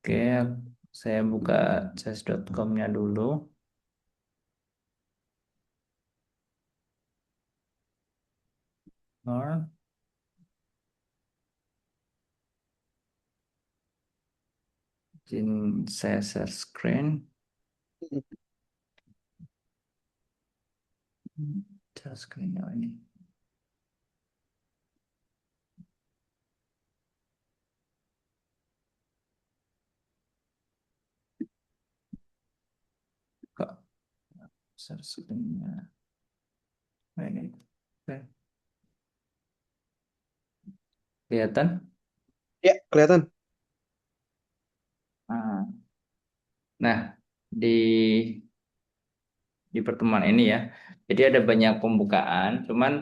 Oke, saya buka chess.com-nya dulu. Or, izin saya share screen. Share screen ini. Kok share screen-nya? Nah, ini. Oke. Kelihatan? Ya, kelihatan. Ah. Nah, di pertemuan ini ya. Jadi ada banyak pembukaan, cuman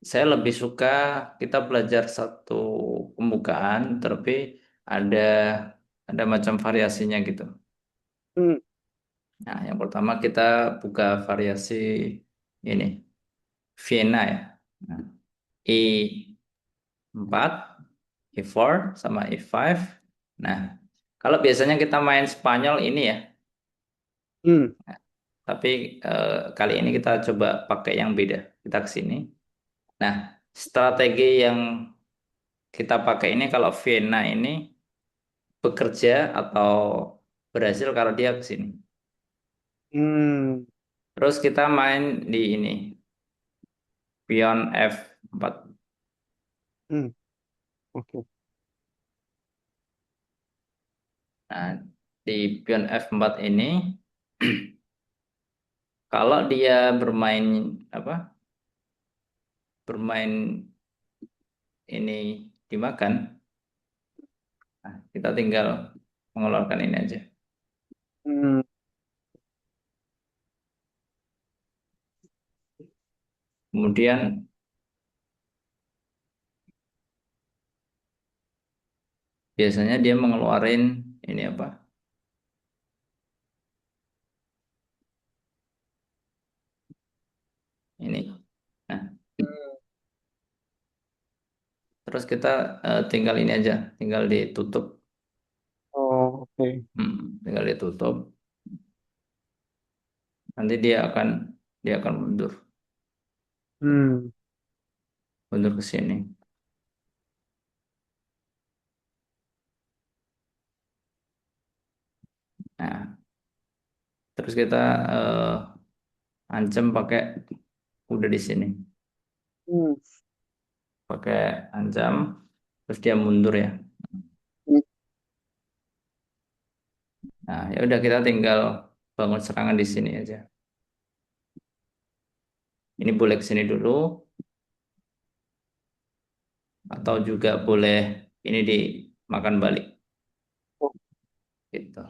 saya lebih suka kita belajar satu pembukaan, tapi ada macam variasinya gitu. Hmm, Nah, yang pertama kita buka variasi ini, Vienna ya. Nah, E4, E4 sama E5. Nah, kalau biasanya kita main Spanyol ini ya, hmm, tapi kali ini kita coba pakai yang beda. Kita ke sini. Nah, strategi yang kita pakai ini kalau Vienna ini bekerja atau berhasil kalau dia ke sini. hmm, Terus kita main di ini, pion F4. hmm. Oke. Nah, di pion F4 ini kalau dia bermain apa? Bermain ini dimakan, nah, kita tinggal mengeluarkan ini aja. Hmm, Kemudian biasanya dia mengeluarin ini apa? Ini. Nah, terus kita tinggal ini aja, tinggal ditutup. oh, oke. Tinggal ditutup. Nanti dia akan mundur, Hmm, mundur ke sini. Nah, terus kita ancam pakai kuda di sini, hmm, pakai ancam, terus dia mundur ya. hmm. Nah, ya udah kita tinggal bangun serangan di sini aja. Ini boleh ke sini dulu, atau juga boleh ini dimakan balik, gitu.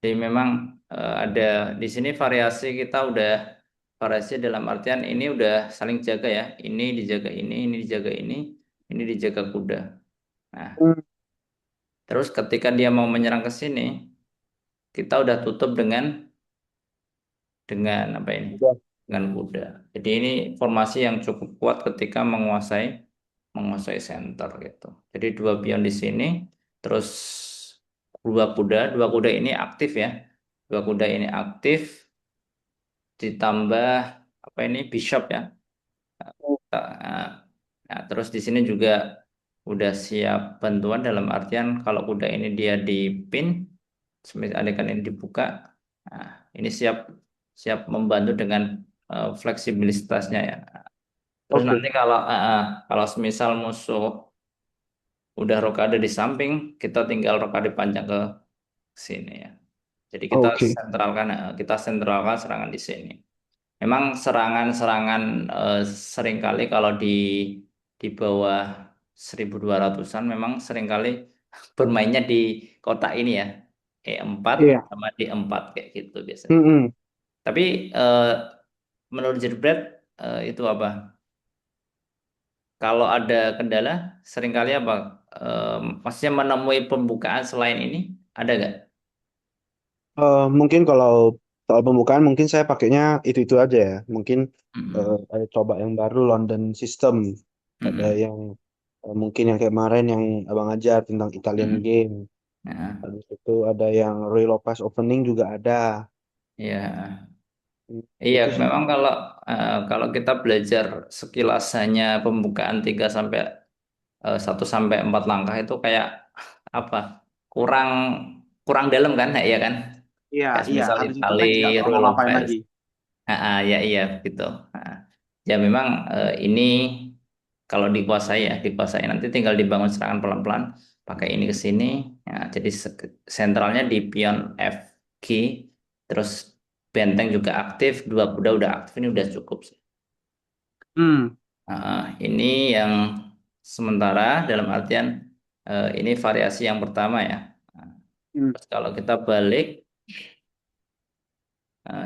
Jadi memang ada di sini variasi kita udah variasi dalam artian ini udah saling jaga ya. Ini dijaga ini dijaga kuda. Nah, Hmm, terus ketika dia mau menyerang ke sini, kita udah tutup dengan apa ini? udah. Dengan kuda. Jadi ini formasi yang cukup kuat ketika menguasai center gitu. Jadi dua pion di sini, terus dua kuda ini aktif ya. Dua kuda ini aktif ditambah apa ini bishop ya. Nah, nah, terus di sini juga udah siap bantuan dalam artian kalau kuda ini dia dipin, semisal adegan ini dibuka, nah, ini siap siap membantu dengan fleksibilitasnya ya. Terus Oke, nanti kalau semisal musuh udah rokade di samping, kita tinggal rokade panjang ke sini ya. Jadi oke. kita sentralkan serangan di sini. Memang serangan-serangan seringkali kalau di bawah 1200-an memang seringkali bermainnya di kotak ini ya. E4 Iya. sama D4 kayak gitu biasanya. Hmm, hmm. Tapi menurut Jerbret itu apa? Kalau ada kendala seringkali apa? Maksudnya menemui pembukaan selain ini ada gak? Mungkin kalau soal pembukaan mungkin saya pakainya itu aja ya. Mungkin Mm-mm. ada coba yang baru London System. Ada Mm-mm. yang Mungkin yang kayak kemarin yang abang ajar tentang Italian Mm. game. Nah, Habis itu ada yang Ruy Lopez opening juga ada. ya. Hmm, Iya, Itu sih. memang kalau kita belajar sekilasannya pembukaan 3 sampai 1 sampai 4 langkah itu kayak apa? Kurang kurang dalam kan, ya kan? Iya, Kayak iya. misal Habis itu Itali, kan nggak tahu Ruy mau ngapain Lopez. lagi. Ya iya gitu. Ya memang ini kalau dikuasai ya, dikuasai nanti tinggal dibangun serangan pelan-pelan, pakai ini ke sini. Ya, jadi sentralnya di pion F key, terus benteng juga aktif, dua kuda udah aktif, ini udah cukup sih. Hmm. Ini yang sementara dalam artian ini variasi yang pertama ya. Nah, Hmm. terus kalau kita balik,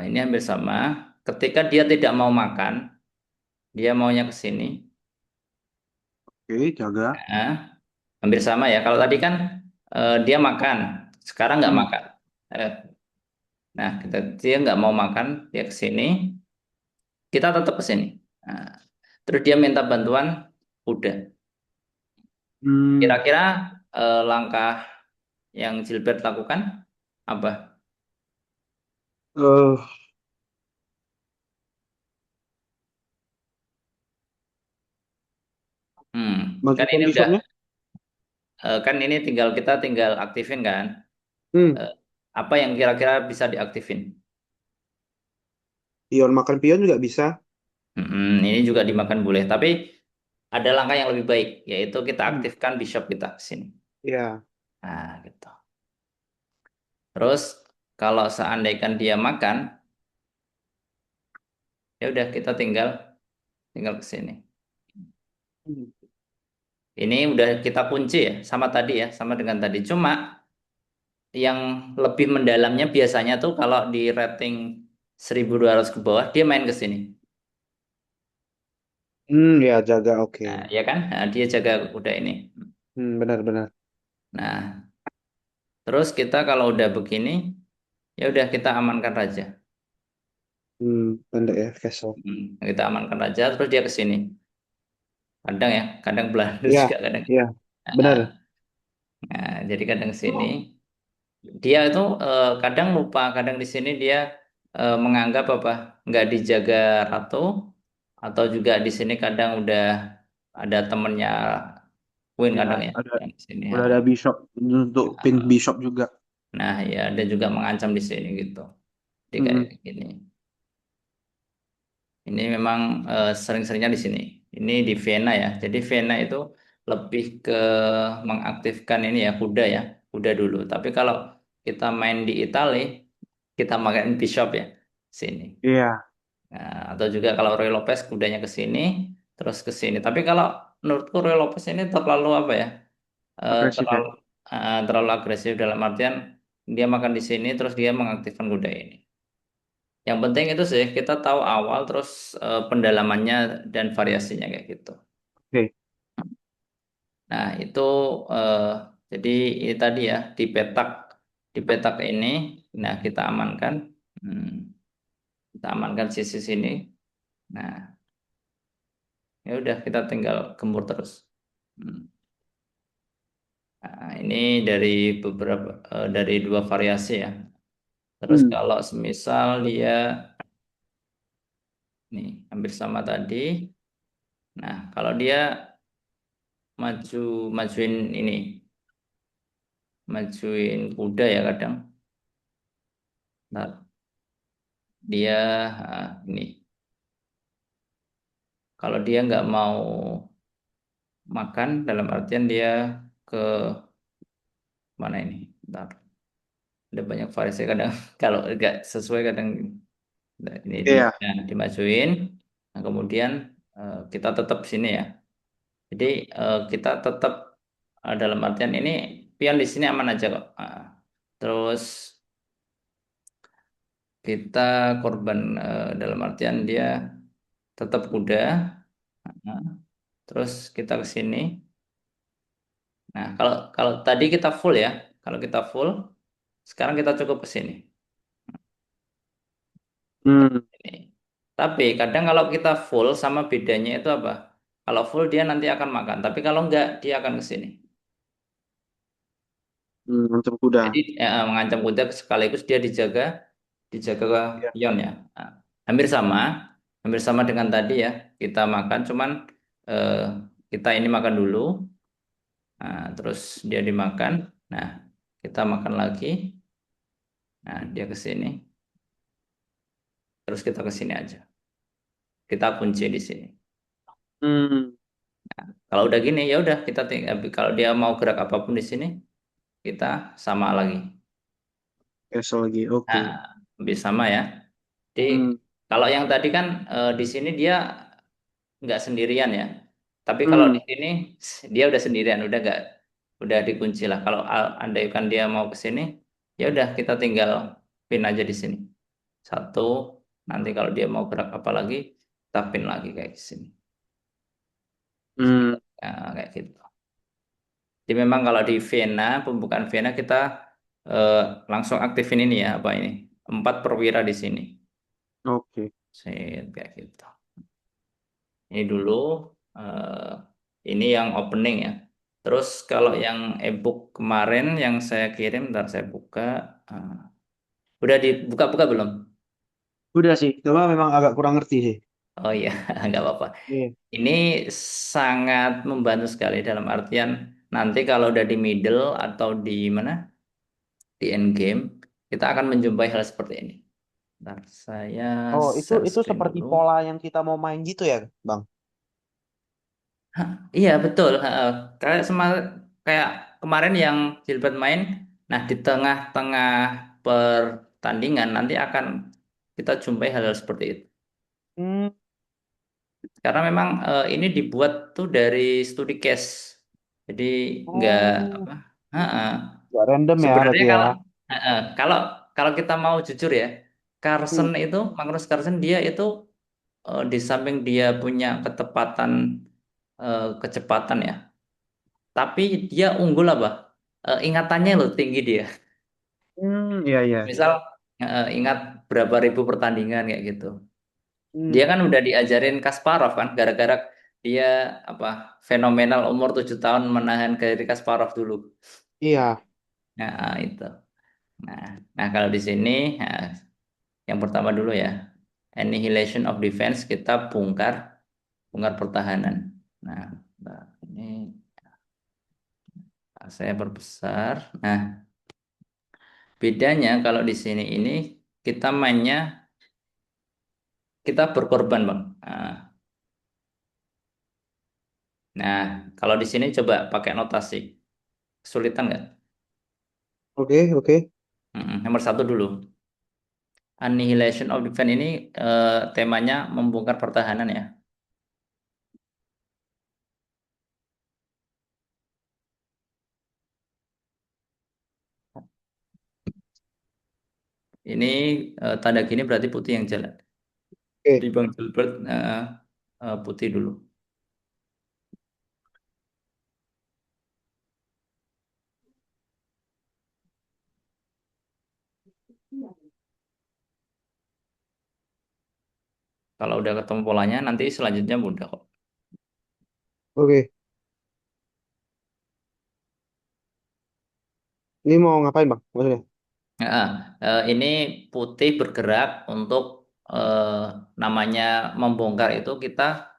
ini hampir sama. Ketika dia tidak mau makan, dia maunya ke sini. Oke, jaga. Nah, hampir sama ya. Kalau tadi kan dia makan, sekarang nggak Hmm. makan. Eh, Nah, dia nggak mau makan, dia ke sini, kita tetap ke sini. Nah, terus dia minta bantuan, udah. Hmm. Kira-kira langkah yang Gilbert lakukan apa? Eh, Kan Majukan ini udah, bishopnya. kan ini kita tinggal aktifin kan. Hmm. Eh, Apa yang kira-kira bisa diaktifin? Pion makan pion juga bisa. Ini juga dimakan boleh, tapi ada langkah yang lebih baik, yaitu kita Hmm. aktifkan bishop kita ke sini. Iya. Nah, gitu. Terus kalau seandainya dia makan, ya udah kita tinggal tinggal ke sini. Hmm. Ini udah kita kunci ya, sama tadi ya, sama dengan tadi. Cuma yang lebih mendalamnya biasanya tuh kalau di rating 1.200 ke bawah, dia main ke sini. Ya jaga. Oke. Nah, ya kan? Nah, dia jaga kuda ini. Benar-benar. Nah, terus kita kalau udah begini, ya udah kita amankan raja. Pendek ya, castle. Kita amankan raja, terus dia ke sini. Kadang ya, kadang blunder Iya, juga kadang. iya, benar. Nah, jadi kadang ke sini. Dia itu kadang lupa, kadang di sini dia menganggap apa nggak dijaga ratu, atau juga di sini kadang udah ada temennya Queen Ya, kadang ya ada yang di sini ya. udah ada bishop untuk pin bishop juga. Nah ya ada juga mengancam di sini gitu. Jadi kayak Mm-mm. gini. Ini memang sering-seringnya di sini. Ini di Vienna ya. Jadi Vienna itu lebih ke mengaktifkan ini ya kuda ya, kuda dulu. Tapi kalau kita main di Italia, kita main bishop ya sini. Iya, Nah, atau juga kalau Roy Lopez kudanya ke sini, terus ke sini. Tapi kalau menurutku Roy Lopez ini terlalu apa ya? agresif ya. Terlalu agresif dalam artian dia makan di sini, terus dia mengaktifkan kuda ini. Yang penting itu sih kita tahu awal, terus pendalamannya dan variasinya kayak gitu. Oke. Nah itu eh, jadi ini tadi ya di petak ini, nah Hmm, kita amankan sisi sini. Nah ya udah kita tinggal gempur terus. Hmm. Nah, ini dari dua variasi ya. Terus Hmm. kalau semisal dia nih hampir sama tadi. Nah, kalau dia majuin ini, majuin kuda ya kadang. Nah, dia ini kalau dia nggak mau makan dalam artian dia ke mana ini? Bentar. Ada banyak variasi kadang kalau nggak sesuai kadang. Nah, ini Iya, dimajuin. Nah, kemudian kita tetap sini ya. Jadi kita tetap dalam artian ini pion di sini aman aja kok. Terus kita korban dalam artian dia tetap kuda. Nah, terus kita ke sini. Nah, kalau kalau tadi kita full ya. Kalau kita full, sekarang kita cukup ke sini. hmm. Ini. Tapi kadang kalau kita full sama bedanya itu apa? Kalau full dia nanti akan makan, tapi kalau enggak dia akan ke sini. Ancam kuda. Jadi mengancam kuda sekaligus dia dijaga Iya. pionnya. Nah, hampir sama, hampir sama dengan tadi ya. Kita makan, cuman eh, kita ini makan dulu, nah, terus dia dimakan. Nah, kita makan lagi. Nah, dia ke sini, terus kita ke sini aja. Kita kunci di sini. Hmm, Kalau udah gini ya udah kita tinggal. Kalau dia mau gerak apapun di sini, kita sama lagi. Castle lagi. Oke. Nah, lebih sama ya. Jadi Hmm, kalau yang tadi kan di sini dia nggak sendirian ya. Tapi kalau hmm, di sini dia udah sendirian, udah dikunci lah. Kalau andaikan dia mau ke sini, ya udah kita tinggal pin aja di sini. Satu, nanti kalau dia mau gerak apa lagi, kita pin lagi kayak di sini. hmm. Nah, kayak gitu. Jadi memang kalau di Vena, pembukaan Vena kita eh, langsung aktifin ini ya, apa ini? 4 perwira di sini. Oke. Set, kayak gitu. Ini dulu, eh, ini yang opening ya. Terus kalau Hmm. yang ebook kemarin yang saya kirim, ntar saya buka. Ah, udah dibuka-buka belum? Udah sih, cuma memang agak kurang ngerti sih. Oh iya, nggak apa-apa. Iya. Ini sangat membantu sekali dalam artian nanti kalau udah di middle atau di mana di end game, kita akan menjumpai hal seperti ini. Ntar saya Oh, share itu screen seperti dulu. pola yang kita mau main gitu ya, Bang? Hah, iya betul. Kayak kayak kemarin yang Gilbert main. Nah di tengah-tengah pertandingan nanti akan kita jumpai hal-hal seperti itu. Hmm. Karena memang ini dibuat tuh dari studi case. Jadi nggak Oh, apa. Heeh. nggak random ya Sebenarnya berarti ya? kalau kalau kita mau jujur ya, Hmm. Carlsen itu Magnus Carlsen dia itu di samping dia punya ketepatan kecepatan ya. Tapi dia unggul apa? Ingatannya loh tinggi dia. Iya iya. Misal ingat berapa ribu pertandingan kayak gitu. Hmm. Dia kan udah diajarin Kasparov kan, gara-gara dia apa fenomenal umur 7 tahun menahan Garry Kasparov dulu. Iya. Nah itu. Nah, nah kalau di sini nah, yang pertama dulu ya, annihilation of defense kita bongkar pertahanan. Nah, nah, ini saya perbesar. Nah, bedanya kalau di sini ini kita mainnya kita berkorban, Bang. Nah, kalau di sini coba pakai notasi. Kesulitan nggak? Oke oke. Nomor satu dulu. Annihilation of Defense ini temanya membongkar pertahanan ya. Ini tanda gini berarti putih yang jalan. Di Oke. Bang Gilbert putih dulu. Kalau udah ketemu polanya, nanti selanjutnya mudah kok. Oke. Ini mau ngapain, Bang? Maksudnya? Nah, ini putih bergerak untuk eh, namanya membongkar itu kita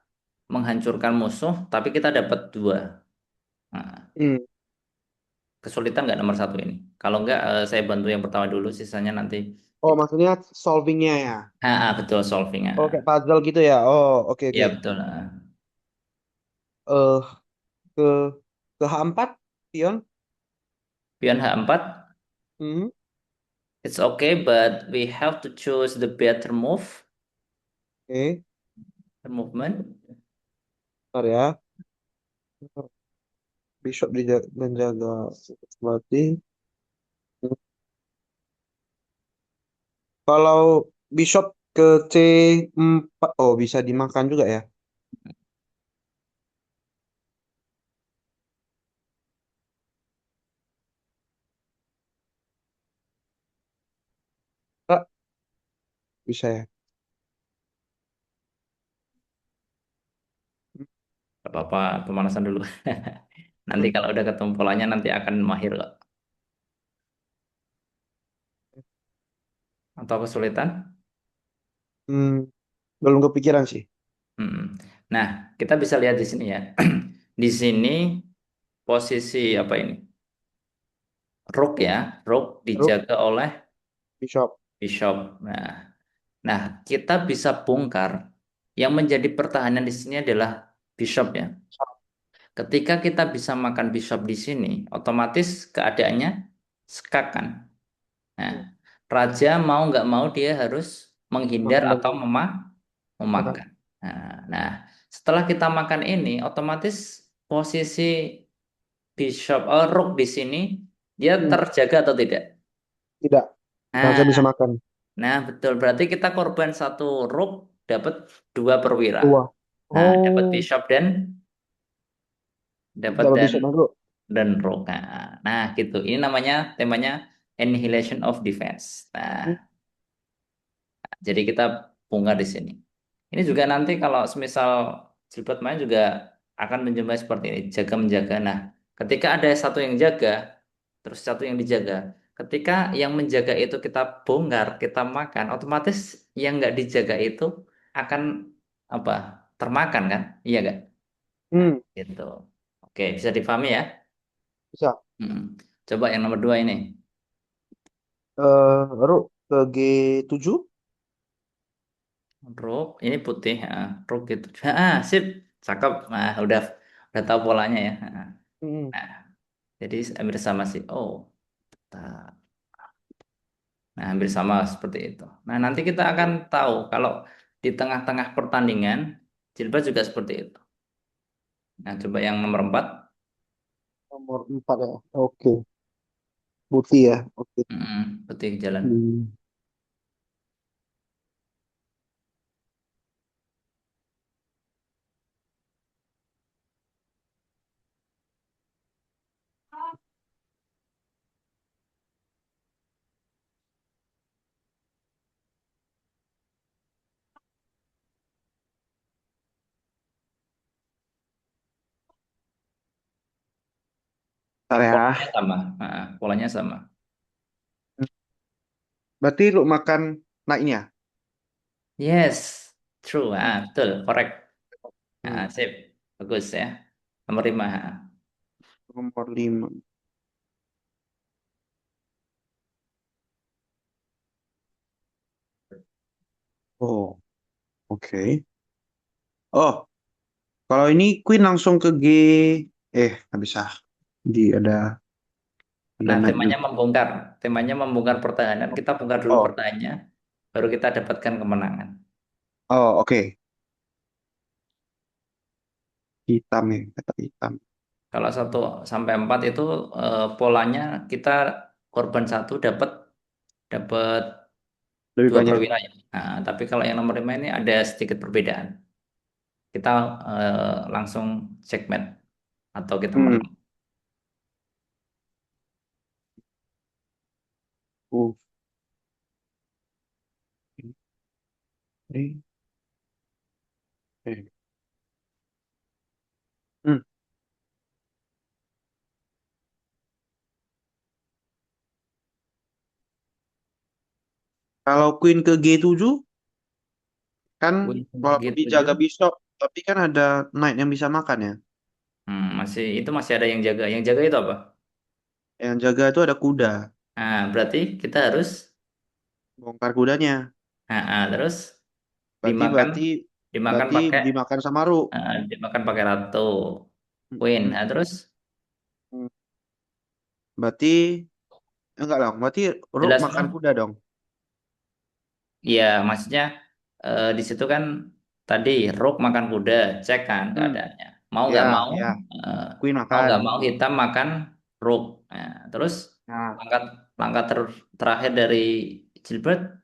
menghancurkan musuh, tapi kita dapat dua. Nah, Hmm. kesulitan nggak nomor satu ini? Kalau nggak, saya bantu yang pertama dulu, sisanya nanti Oh, kita. maksudnya solvingnya ya? Betul solving. Oh, kayak puzzle gitu ya? Oh, oke oke. Iya betul. Eh, ke ke H4, pion. Pion H4, Hmm. it's okay, but we have to choose the better move, Oke. the movement. Bentar ya. Bishop menjaga berarti. Kalau bishop ke C4, oh bisa dimakan juga ya? Ah, bisa ya? Gak apa-apa, pemanasan dulu. Nanti Hmm. kalau udah ketemu polanya nanti akan mahir kok. Atau kesulitan? Hmm, belum kepikiran sih. Mm-mm. Nah, kita bisa lihat di sini ya. Di sini posisi apa ini? Rook ya, Rook Rook, dijaga oleh bishop. bishop. Nah, kita bisa bongkar yang menjadi pertahanan di sini adalah bishop ya. Ketika kita bisa makan bishop di sini, otomatis keadaannya skak kan. Nah, Hmm. raja mau nggak mau dia harus menghindar Makan atau dulu. Makan. memakan. Nah, setelah kita makan ini, otomatis posisi bishop rook di sini dia Hmm. terjaga atau tidak? Tidak. Raja Nah, bisa makan. nah betul. Berarti kita korban satu rook dapat dua perwira. Dua. Nah, dapat Oh, bishop dan dapat dapat bishop dan rook. dan rook. Nah, gitu. Ini namanya temanya annihilation of defense. Hmm. Jadi kita bongkar di sini. Ini juga nanti kalau semisal Gilbert main juga akan menjumpai seperti ini, jaga menjaga. Nah, ketika ada satu yang jaga, terus satu yang dijaga. Ketika yang menjaga itu kita bongkar, kita makan, otomatis yang nggak dijaga itu akan apa? Termakan kan? Iya nggak? Nah, Hmm. gitu. Oke, bisa dipahami ya? Bisa. Mm. Coba yang nomor dua ini. Rook ke G7. Rook, ini putih, rook gitu. Sip, cakep. Nah, udah tahu polanya ya. Hmm. Nah, jadi hampir sama sih. Oh, nah hampir sama seperti itu. Nah, nanti kita akan tahu kalau di tengah-tengah pertandingan, Jilbab juga seperti itu. Nah, coba yang nomor 4. Nomor 4 ya. Oke. Putih ya. Oke. Putih jalan. Hmm. Bentar Polanya ya. sama. Polanya sama. Berarti lu makan naiknya. Yes, true. Hmm. Betul, correct. Hmm. Sip. Bagus ya. Nomor 5. Nomor 5. Oh, oke. Oh, kalau ini Queen langsung ke G. Nggak bisa. Ada Nah, naik temanya juga. membongkar. Temanya membongkar pertahanan. Kita bongkar dulu Oh, pertahanannya, baru kita dapatkan kemenangan. oh, oke. Hitam ya, kata hitam. Kalau 1 sampai 4 itu polanya kita korban satu dapat dapat Lebih dua banyak. perwira ya. Nah, tapi kalau yang nomor 5 ini ada sedikit perbedaan. Kita langsung checkmate atau kita Hmm. menang. Uh, ini, eh. Hmm. Kalau Queen ke G7 kan Win walaupun G7. dijaga bishop, tapi kan ada knight yang bisa makan ya. Masih ada yang jaga. Yang jaga itu apa? Yang jaga itu ada kuda. Nah, berarti kita harus Bongkar kudanya. terus Berarti dimakan berarti dimakan berarti pakai dimakan sama Rook. dimakan pakai ratu queen. Hmm. Nah, terus Hmm. Berarti enggak dong. Berarti Rook jelas makan no? kuda dong. Iya, maksudnya di situ kan tadi rook makan kuda, cek kan Hmm. keadaannya. Mau nggak Ya, mau, ya. eh, Queen mau makan. nggak mau hitam makan rook. Nah, terus Nah, langkah langkah terakhir dari Gilbert.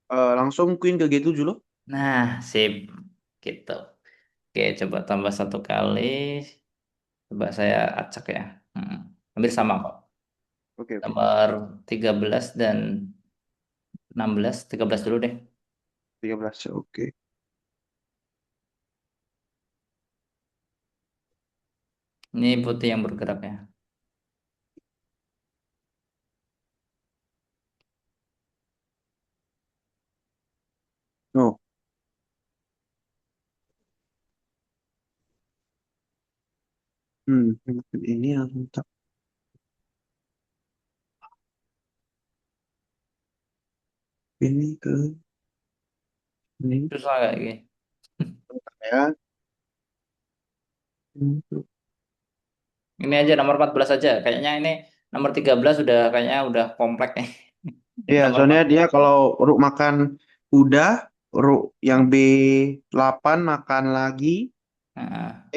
langsung Queen ke G7 loh. Nah, sip, gitu. Oke, coba tambah 1 kali. Coba saya acak ya. Hampir sama kok. Oke, oke. Nomor 13 dan 16, 13 dulu deh. 13. Oke. Ini putih yang bergerak ya. Oh, ini langsung tak ini ke ini Susah kayak gini. ya. Ini tuh. Ini aja nomor 14 aja. Kayaknya ini nomor 13 sudah kayaknya udah kompleks nih. Iya, Nomor soalnya dia 14. kalau Ruk makan kuda, Ruk yang B8 makan lagi. Nah,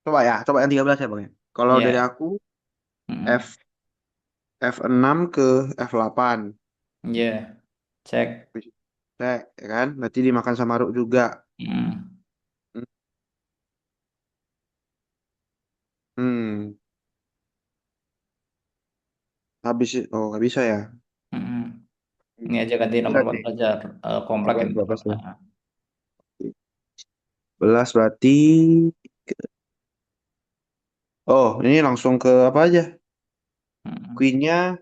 Coba yang 13 ya Bang ya. Kalau dari ya. aku Hmm. F F6 ke F8. Ya, cek. Cek, ya kan? Berarti dimakan sama Ruk juga. Hmm. Hmm, oh nggak bisa ya. Hmm. Hmm. Ini aja ganti nomor Berat 14 nih. aja. Kompleks 14, ini. 12 ya. Nah, 11 berarti. Oh, ini langsung ke apa aja? hmm. Queen-nya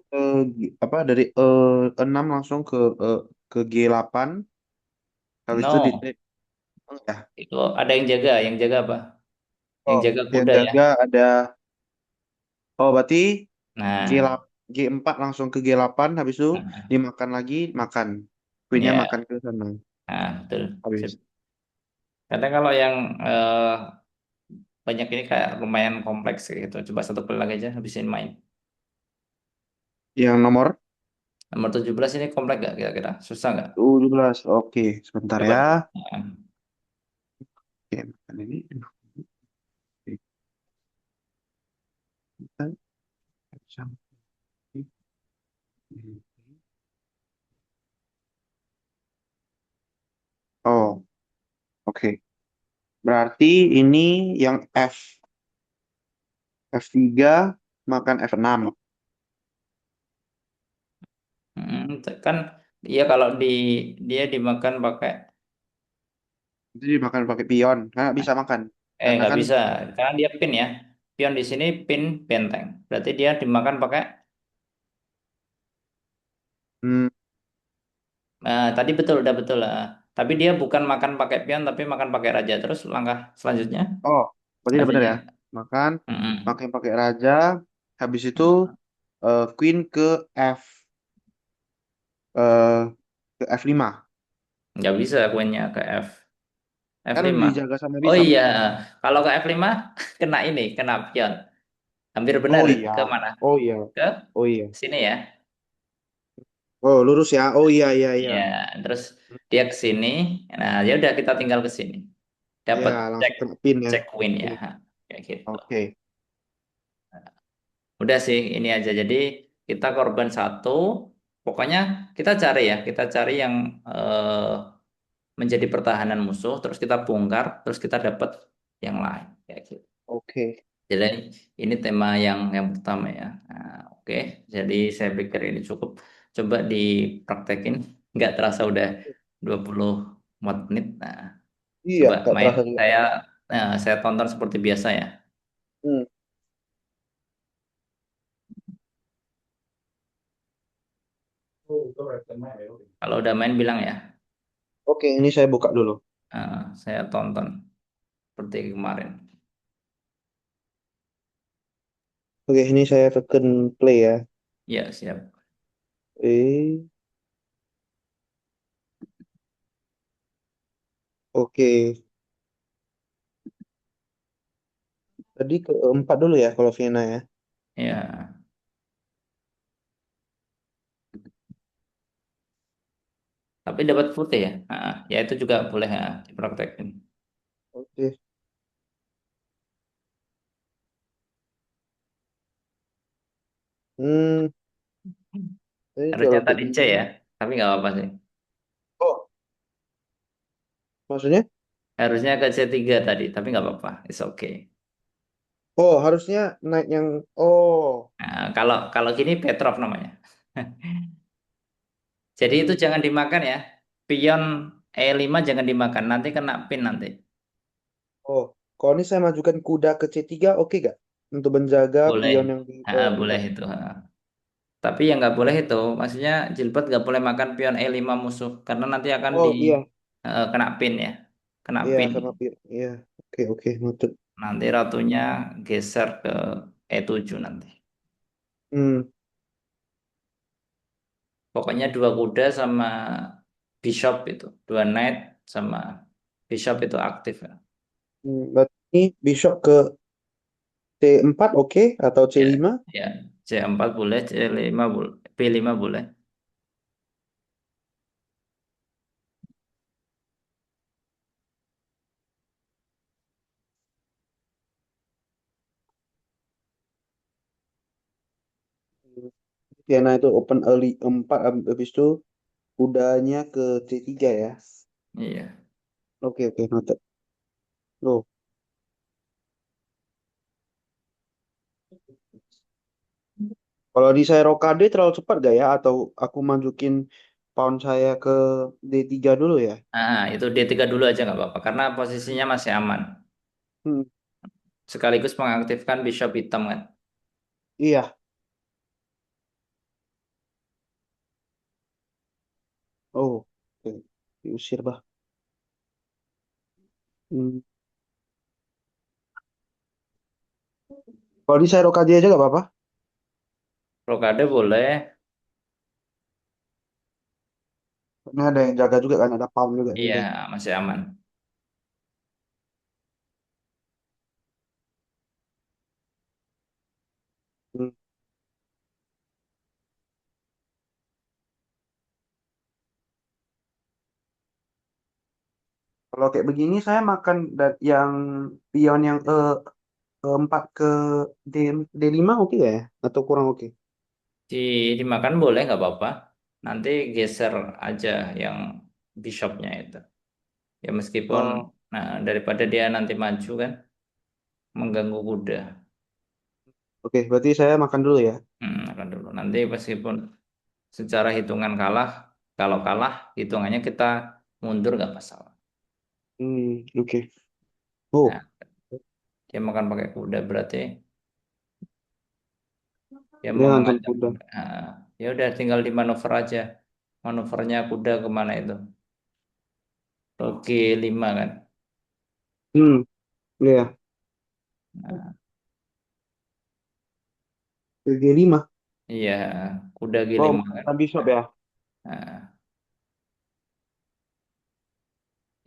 apa dari E6 langsung ke G8. Habis itu di No, ya. itu ada yang jaga. Yang jaga apa? Yang Oh, jaga yang kuda ya. jaga ada. Oh, berarti Nah, G8, G4 langsung ke G8. Habis itu nah, dimakan lagi, makan. Queen-nya ya, makan ke sana. nah, betul. Sip. Habis. Kadang kalau yang eh, banyak ini kayak lumayan kompleks gitu. Coba satu kali lagi aja habisin main. Yang nomor Nomor 17 ini kompleks gak kira-kira? Susah nggak? 17. Oke, sebentar Coba. ya. Nah, Oke, makan ini. Oke, kita sampai. Oh, oke. Berarti ini yang F3 makan F6. kan dia kalau dia dimakan pakai Itu dimakan pakai pion. Nggak bisa makan. Karena nggak kan, bisa karena dia pin ya. Pion di sini pin benteng. Berarti dia dimakan pakai hmm, tadi betul udah betul lah. Tapi dia bukan makan pakai pion tapi makan pakai raja. Terus langkah selanjutnya oh, berarti udah benar hasilnya. ya. Makan, Mm-mm. makan pakai raja. Habis itu queen F, eh, ke F5. Nggak bisa kuenya ke Kan F5. dijaga sama Oh bishop. iya, kalau ke F5 kena ini, kena pion. Hampir benar Oh itu. iya. Ke mana? Oh iya. Ke Oh iya. sini ya. Oh, lurus ya. Oh iya, iya, iya. Ya, terus dia ke sini. Nah, ya udah kita tinggal ke sini. Ya, Dapat cek langsung kena pin ya. cek win ya. Oke. Ha, kayak gitu. Oke. Udah sih ini aja. Jadi kita korban satu. Pokoknya kita cari ya. Kita cari yang menjadi pertahanan musuh. Terus kita bongkar. Terus kita dapat yang lain. Kayak gitu. Oke. Jadi ini tema yang pertama ya. Nah, oke, jadi saya pikir ini cukup. Coba dipraktekin. Nggak terasa udah 24 menit. Nah, Iya, coba tak main. terasa juga. Saya tonton seperti biasa ya. Hmm. Kalau udah main bilang ya. Oke, ini saya buka dulu. Saya tonton seperti kemarin. Oke, ini saya tekan play ya. Ya, siap. Eh, oke. Tadi keempat dulu ya kalau Vienna ya. Ya, tapi dapat putih ya. Ya itu juga boleh ya dipraktekin. Oke. Hmm, ini Harusnya kalau kayak tadi C gini. ya, tapi nggak apa-apa sih. Oh, maksudnya? Harusnya ke C3 tadi, tapi nggak apa-apa. It's okay. Oh, harusnya naik yang. Oh, Nah, kalau kalau gini Petrov namanya. Jadi itu hmm. jangan dimakan ya. Pion E5 jangan dimakan, nanti kena pin nanti. Oh. Kalau ini saya majukan kuda ke C3, oke gak? Untuk menjaga Boleh. pion yang di Boleh E4. itu. Tapi yang nggak boleh itu, maksudnya jilbab nggak boleh makan pion E5 musuh, karena nanti akan di Oh iya, kena pin ya, kena iya pin. sama pion. Iya, oke oke, noted. Nanti ratunya geser ke E7 nanti. Hmm, Pokoknya dua kuda sama bishop itu, dua knight sama bishop itu aktif ya. berarti ini bishop ke C4 oke atau Ya, C5? ya. C4 boleh, C5 boleh, B5 boleh. Ya, nah itu open early 4 habis itu kudanya ke C3 ya. Iya. Oke oke, noted. Loh, kalau di saya rokade terlalu cepat gak ya? Atau aku masukin pawn saya ke D3 dulu ya? Itu D3 dulu aja nggak apa-apa, karena posisinya masih aman. Hmm, Sekaligus mengaktifkan bishop hitam kan. iya. Oh, oke. Diusir bah. Hmm. Kalau di saya rokade aja gak apa-apa? Rokade boleh. Ini ada yang jaga juga kan, ada pawn juga Iya, gitu. masih aman. Hmm. Kalau kayak begini saya makan yang pion yang E4 ke D, D5 oke gak ya? Atau kurang oke? Di dimakan boleh nggak apa-apa. Nanti geser aja yang bishopnya itu. Ya meskipun, Oh, nah daripada dia nanti maju kan, mengganggu kuda. oke. Berarti saya makan dulu ya. Akan dulu. Nanti meskipun secara hitungan kalah, kalau kalah hitungannya kita mundur nggak masalah. Oke. Oh, Nah, dia makan pakai kuda berarti dia dia mau ngancam mengancam kuda. kuda. Ya udah tinggal di manuver aja. Manuvernya kuda kemana itu? Ke G5 kan. Hmm, iya. Nah, Ke G5. iya, kuda Oh, G5 kan. menggunakan bishop ya. Nah,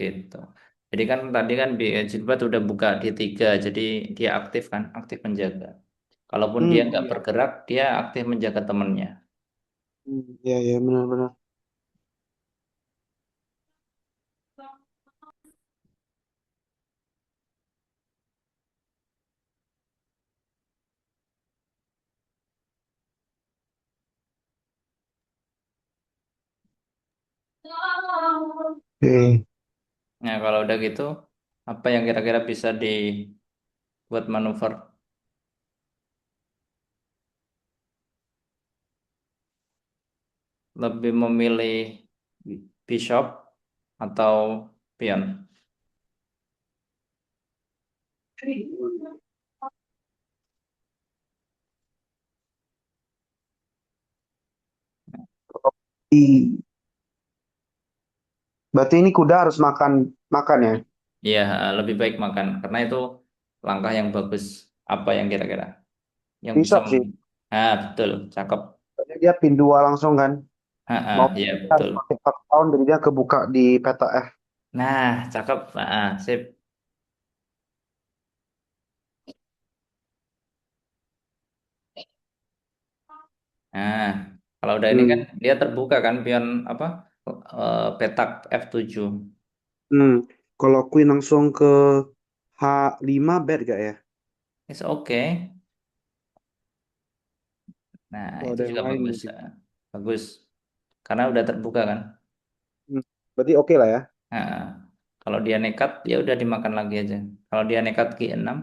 gitu. Jadi kan tadi kan Jilbab udah buka D3, jadi dia aktif kan, aktif menjaga. Kalaupun dia nggak Iya. bergerak, dia aktif menjaga temennya. Iya, iya, benar-benar. Oke. Nah, kalau udah gitu, apa yang kira-kira bisa dibuat manuver? Lebih memilih bishop atau pion? Di- Berarti ini kuda harus makan makan ya. Iya, lebih baik makan karena itu langkah yang bagus. Apa yang kira-kira yang bisa Bishop sih. betul, cakep. Soalnya dia pin 2 langsung kan. Mau Iya kita harus betul. pakai 4 tahun jadi dia kebuka di peta F. Nah, cakep. Sip. Nah, kalau udah ini kan Hmm. dia terbuka kan pion apa? Petak F7. Hmm. Kalau Queen langsung ke H5 bad gak ya? It's okay. Nah, Oh, itu ada yang juga lain bagus. mungkin. Bagus. Karena udah terbuka kan. Hmm. Berarti oke lah ya. Nah, kalau dia nekat, ya udah dimakan lagi aja. Kalau dia nekat G6,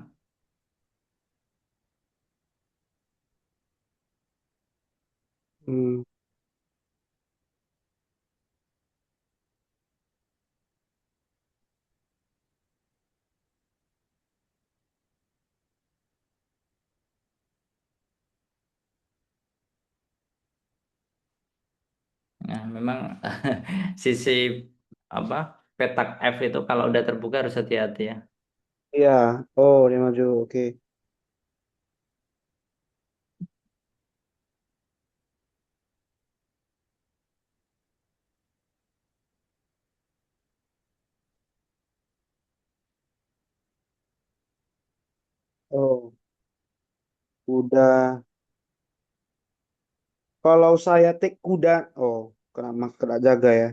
Hmm. Nah, memang sisi apa petak F itu kalau udah terbuka harus hati-hati ya. Iya. Oh, dia maju. Oke. Oh, udah. Kalau saya take kuda, oh, kena jaga ya.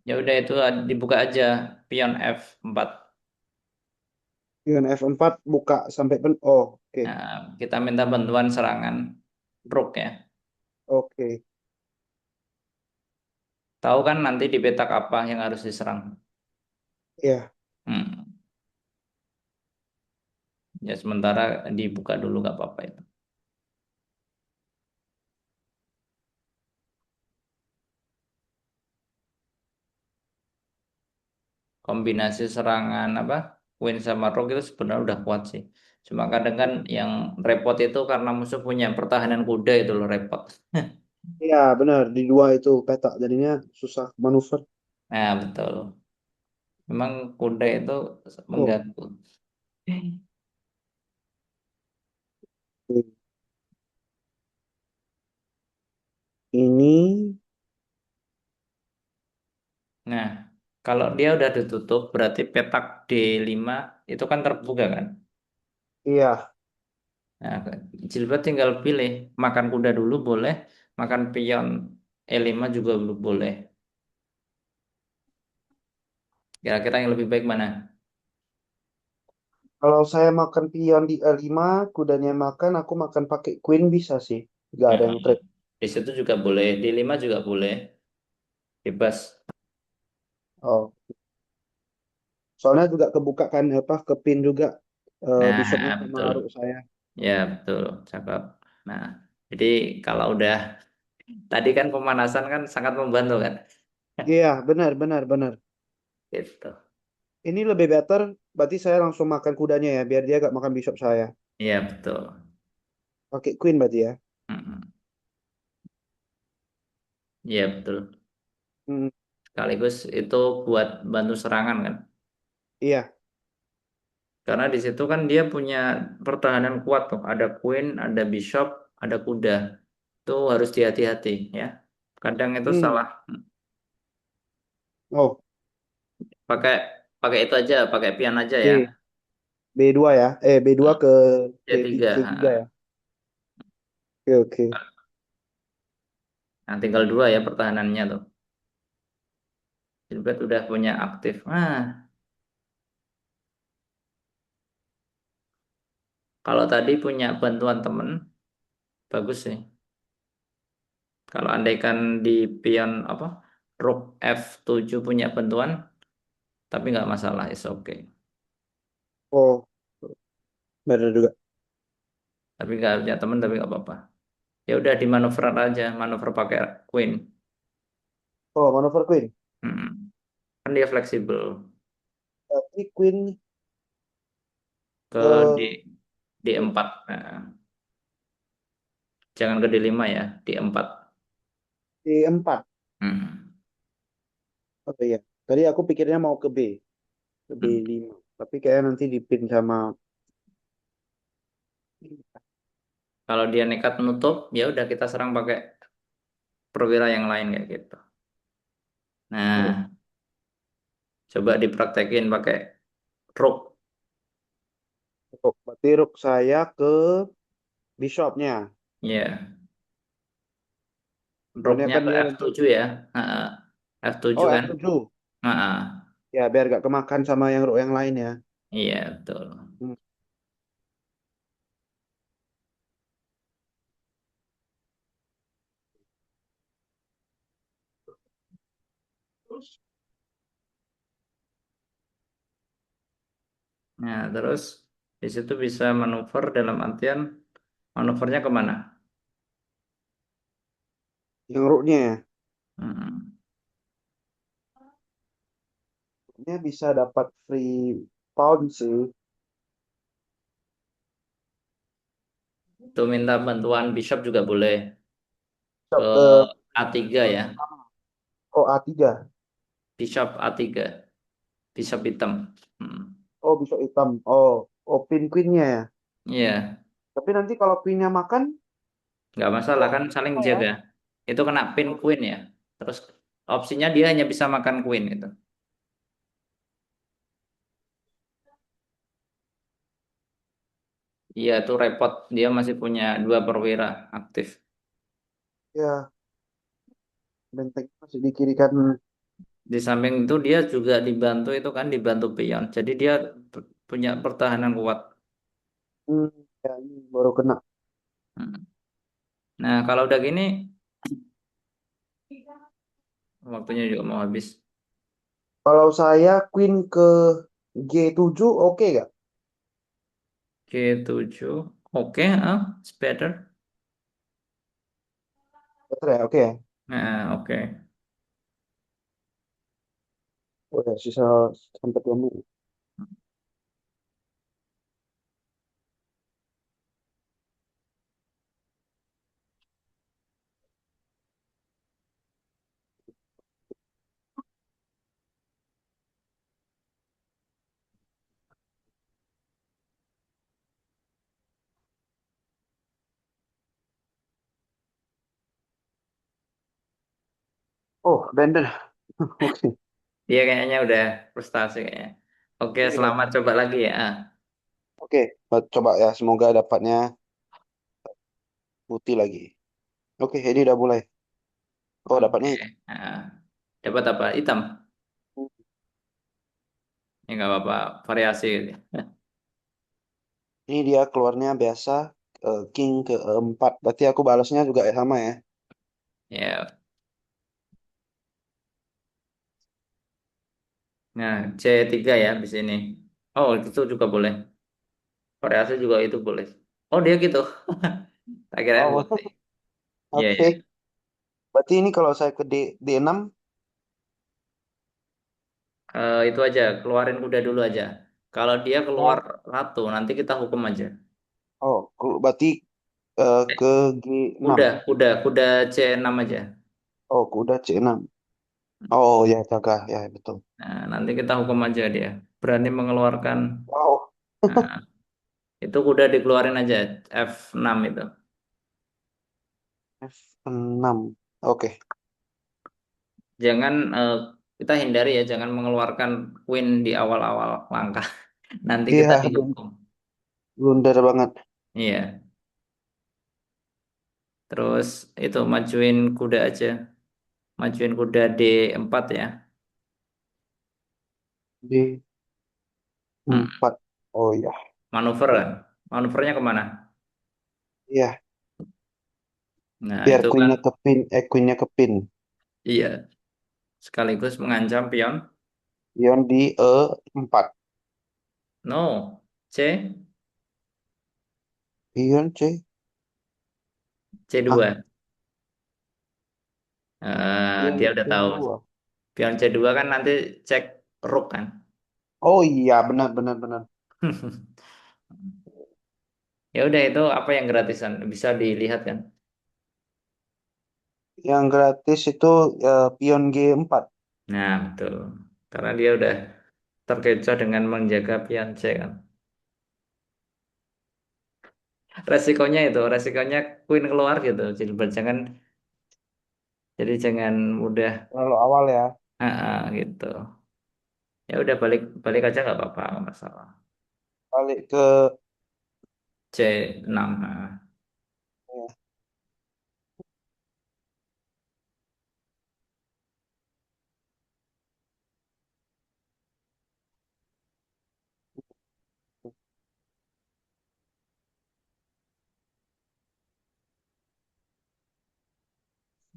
Ya udah itu dibuka aja pion F4. Dengan F4 buka sampai Oh, oke. Nah, kita minta bantuan serangan rook ya. Oke. Tahu kan nanti di petak apa yang harus diserang? Ya. Hmm. Ya sementara dibuka dulu nggak apa-apa itu. Kombinasi serangan apa? Queen sama rook itu sebenarnya udah kuat sih. Cuma kadang kan yang repot itu karena musuh punya pertahanan kuda itu loh repot. Iya, benar. Di dua itu petak. Jadinya susah manuver. Nah, betul. Memang kuda itu Oh, mengganggu. oke. Ini, Nah, kalau dia udah ditutup berarti petak D5 itu kan terbuka kan? iya. Nah, Gilbert tinggal pilih makan kuda dulu boleh, makan pion E5 juga boleh. Kira-kira yang lebih baik mana? Kalau saya makan pion di E5, kudanya makan, aku makan pakai queen bisa sih. Nggak Nah, ada yang trade. di situ juga boleh, D5 juga boleh, bebas. Oh, soalnya juga kebuka kan apa ke pin juga bishopnya Nah, sama betul. rook saya. Ya, betul. Cakep. Nah, jadi kalau udah tadi kan pemanasan kan sangat membantu kan? Iya, benar, benar, benar. Gitu. Ini lebih better, berarti saya langsung makan kudanya ya, biar dia gak makan bishop saya. Iya, betul. Pakai queen berarti ya. Mm-mm. Iya, betul. Hmm, Sekaligus itu buat bantu serangan kan? iya. Karena di situ kan dia punya pertahanan kuat tuh. Ada queen, ada bishop, ada kuda. Itu harus hati-hati ya. Kadang itu Hmm. salah. Oh, Pakai pakai itu aja, pakai pion aja ya. B B2 ya. B2 Hmm. ke C3. C3 ya. Oke, oke. Nah, tinggal dua ya pertahanannya tuh. Gilbert udah punya aktif. Kalau tadi punya bantuan temen, bagus sih. Kalau andaikan di pion apa, rook F7 punya bantuan, tapi nggak masalah, is okay. Oh, benar juga. Tapi nggak punya temen, tapi nggak apa-apa. Ya udah di manuver aja, manuver pakai queen. Oh, manuver queen. Mm. Kan dia fleksibel Berarti queen ke eh D4. Nah, jangan ke D5 ya, D4. D4. Hmm. Oh iya. Tadi aku pikirnya mau ke Hmm. B5. Tapi kayak nanti dipin sama. Kalau dia nekat nutup, ya udah kita serang pakai perwira yang lain kayak gitu. Oh, Nah, coba dipraktekin pakai rook. oh, berarti rook saya ke bishopnya. Ya, Soalnya rooknya kan ke dia nanti. F7 ya. F7 Oh, kan? F7. Heeh. Ya, biar gak kemakan sama yang rook yang lain ya. Iya, betul. Hmm. Nah, terus di situ bisa manuver dalam artian manuvernya kemana? Yang rooknya ya. Hmm. Rooknya bisa dapat free pound sih. Tuh minta bantuan bishop juga boleh ke Bishop A3 ya. oh A3. Bishop A3, bishop hitam. Hmm. Oh, bishop hitam. Oh, pin queennya ya. Iya, Tapi nanti kalau queennya makan, nggak masalah oh, kan saling apa ya? jaga. Itu kena pin Oh, queen ya. Terus opsinya dia hanya bisa makan queen itu. Iya, itu repot. Dia masih punya dua perwira aktif. ya, benteng masih di kiri kan. Di samping itu dia juga dibantu itu kan dibantu pion. Jadi dia punya pertahanan kuat. Hmm, ya, ini baru kena. Hmm. Nah, kalau udah gini waktunya juga mau habis. Kalau saya queen ke G7, oke gak? G7. Oke, it's better. Betul ya, oke ya. Nah, oke. Oh ya, sisa sampai 2 menit. Oh, abandon. Oke. Dia kayaknya udah frustasi kayaknya. Oke, Iya. selamat coba lagi ya. Oke, coba ya. Semoga dapatnya putih lagi. Oke, ini udah mulai. Oh, Oke. dapatnya hitam. Nah, dapat apa? Hitam. Ya nggak apa-apa, variasi gitu. Ini dia keluarnya biasa king ke 4. Berarti aku balasnya juga sama ya. Ya. Nah, C3 ya di sini. Oh, itu juga boleh. Variasi juga itu boleh. Oh, dia gitu. Tak kira Oh, putih. Iya, oke. iya. Berarti ini kalau saya ke D6, Itu aja, keluarin kuda dulu aja. Kalau dia keluar oh, ratu, nanti kita hukum aja. berarti Eh, ke G6. kuda C6 aja. Oh, udah C6. Oh, ya jaga, ya betul. Nah, nanti kita hukum aja dia. Berani mengeluarkan. Wow, Nah, itu kuda dikeluarin aja. F6 itu. F6. Oke. Jangan kita hindari ya, jangan mengeluarkan queen di awal-awal langkah. Nanti kita Iya, dihukum. blunder banget. Iya. Terus itu majuin kuda aja. Majuin kuda D4 ya. Hmm, D4. Oh iya. manuver kan. Manuvernya kemana? Iya, Nah, biar itu kan queennya ke pin, queennya ke pin. iya. Sekaligus mengancam pion. Pion di E4. No. C. Pion C. Hah? C2. Pion Dia udah tahu. C2. Pion C2 kan nanti cek rook kan. Oh iya, benar benar benar. Ya udah itu apa yang gratisan bisa dilihat kan. Yang gratis itu pion G4. Nah, betul. Karena dia udah terkecoh dengan menjaga pion C kan. Resikonya itu, resikonya queen keluar gitu. Jadi jangan mudah Terlalu awal ya. gitu. Ya udah balik balik aja nggak apa-apa, nggak masalah. Balik ke C6.